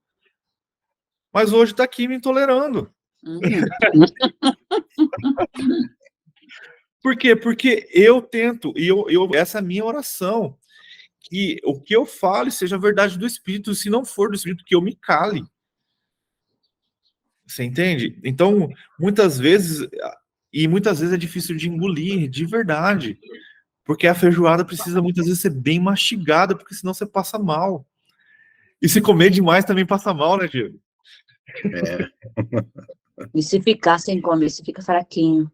Mas hoje está aqui me intolerando. Por quê? Porque eu tento, e essa é a minha oração, que o que eu falo seja a verdade do Espírito, se não for do Espírito, que eu me cale. Você entende? Então, muitas vezes é difícil de engolir, de verdade. Porque a feijoada precisa muitas vezes ser bem mastigada, porque senão você passa mal. E se comer demais também passa mal, né, Diego? É. E se ficar sem comer, você fica fraquinho.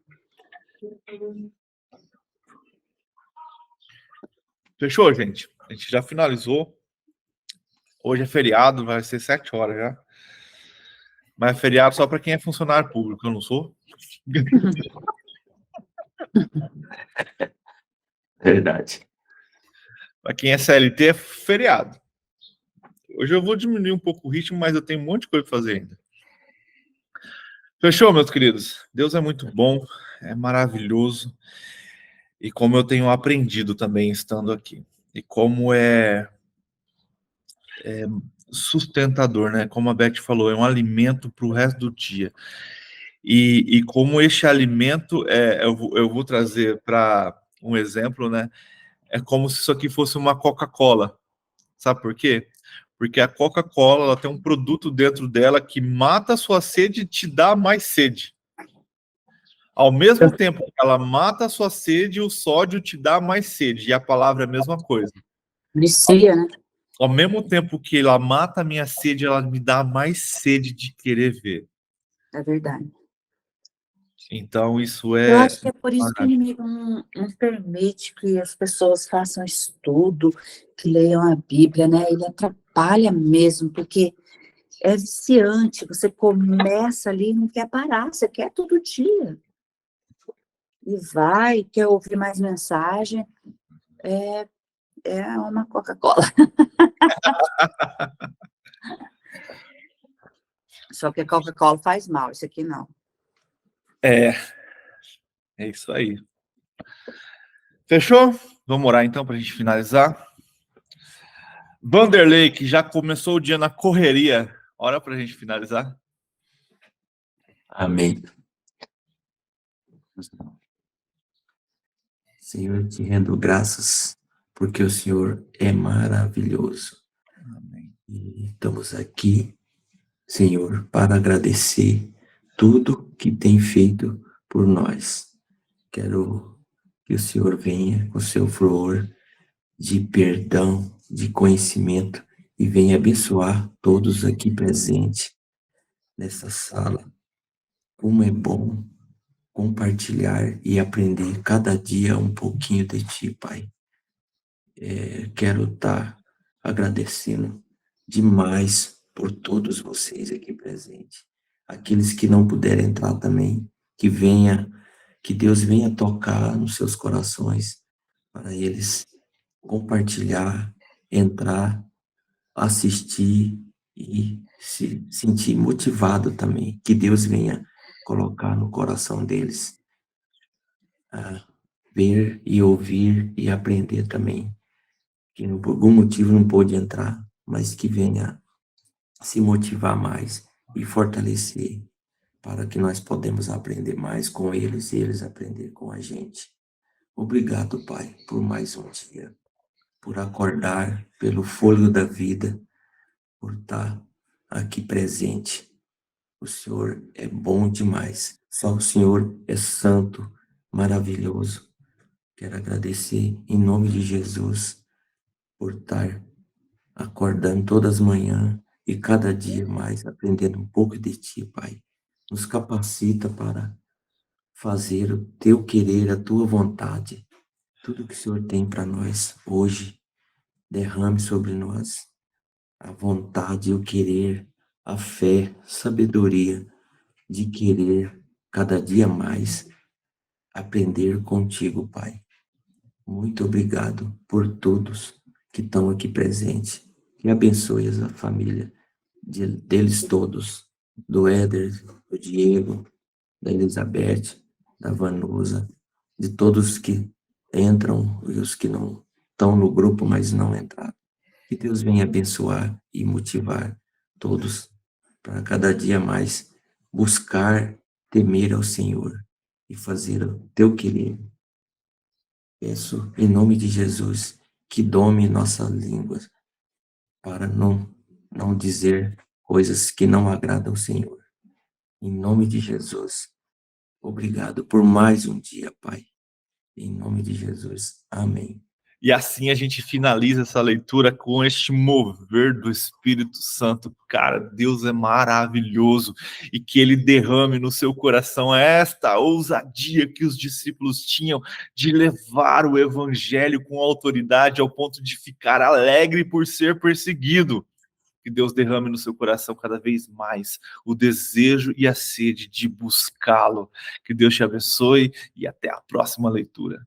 Fechou, gente? A gente já finalizou. Hoje é feriado, vai ser 7 horas já. Mas é feriado só para quem é funcionário público, eu não sou. Verdade. Para quem é CLT, é feriado. Hoje eu vou diminuir um pouco o ritmo, mas eu tenho um monte de coisa para fazer ainda. Fechou, meus queridos? Deus é muito bom, é maravilhoso. E como eu tenho aprendido também estando aqui. E como é sustentador, né? Como a Beth falou, é um alimento para o resto do dia. E como este alimento, eu vou trazer para um exemplo, né? É como se isso aqui fosse uma Coca-Cola. Sabe por quê? Porque a Coca-Cola ela tem um produto dentro dela que mata a sua sede e te dá mais sede. Ao mesmo tempo que ela mata a sua sede, o sódio te dá mais sede. E a palavra é a mesma coisa. Vicia, né? Ao mesmo tempo que ela mata a minha sede, ela me dá mais sede de querer ver. É verdade. Então, isso Eu é... acho que é por isso que o inimigo não permite que as pessoas façam estudo, que leiam a Bíblia, né? Ele atrapalha mesmo, porque é viciante. Você começa ali e não quer parar, você quer todo dia. E vai, quer ouvir mais mensagem. É uma Coca-Cola. Só que a Coca-Cola faz mal, isso aqui não. É isso aí. Fechou? Vamos orar então para a gente finalizar. Vanderlei, que já começou o dia na correria, ora para a gente finalizar. Amém. Senhor, te rendo graças, porque o Senhor é maravilhoso. Amém. E estamos aqui, Senhor, para agradecer tudo que tem feito por nós. Quero que o Senhor venha com seu flor de perdão, de conhecimento e venha abençoar todos aqui presentes nessa sala. Como é bom compartilhar e aprender cada dia um pouquinho de Ti, Pai. Quero estar agradecendo demais por todos vocês aqui presentes. Aqueles que não puderem entrar também, que Deus venha tocar nos seus corações, para eles compartilhar, entrar, assistir e se sentir motivado também. Que Deus venha colocar no coração deles a ver e ouvir e aprender também. Que por algum motivo não pôde entrar, mas que venha se motivar mais e fortalecer para que nós podemos aprender mais com eles e eles aprender com a gente. Obrigado, Pai, por mais um dia, por acordar, pelo fôlego da vida, por estar aqui presente. O Senhor é bom demais. Só o Senhor é santo, maravilhoso. Quero agradecer em nome de Jesus por estar acordando todas as manhãs e cada dia mais aprendendo um pouco de Ti, Pai. Nos capacita para fazer o Teu querer, a Tua vontade. Tudo que o Senhor tem para nós hoje, derrame sobre nós a vontade, o querer, a fé, sabedoria de querer cada dia mais aprender contigo, Pai. Muito obrigado por todos que estão aqui presentes. Que abençoe a família deles todos, do Éder, do Diego, da Elizabeth, da Vanusa, de todos que entram e os que não estão no grupo, mas não entraram. Que Deus venha abençoar e motivar todos para cada dia mais buscar temer ao Senhor e fazer o teu querer. Peço em nome de Jesus que dome nossa língua para não dizer coisas que não agradam ao Senhor. Em nome de Jesus. Obrigado por mais um dia, Pai. Em nome de Jesus. Amém. E assim a gente finaliza essa leitura com este mover do Espírito Santo. Cara, Deus é maravilhoso e que ele derrame no seu coração esta ousadia que os discípulos tinham de levar o evangelho com autoridade ao ponto de ficar alegre por ser perseguido. Que Deus derrame no seu coração cada vez mais o desejo e a sede de buscá-lo. Que Deus te abençoe e até a próxima leitura.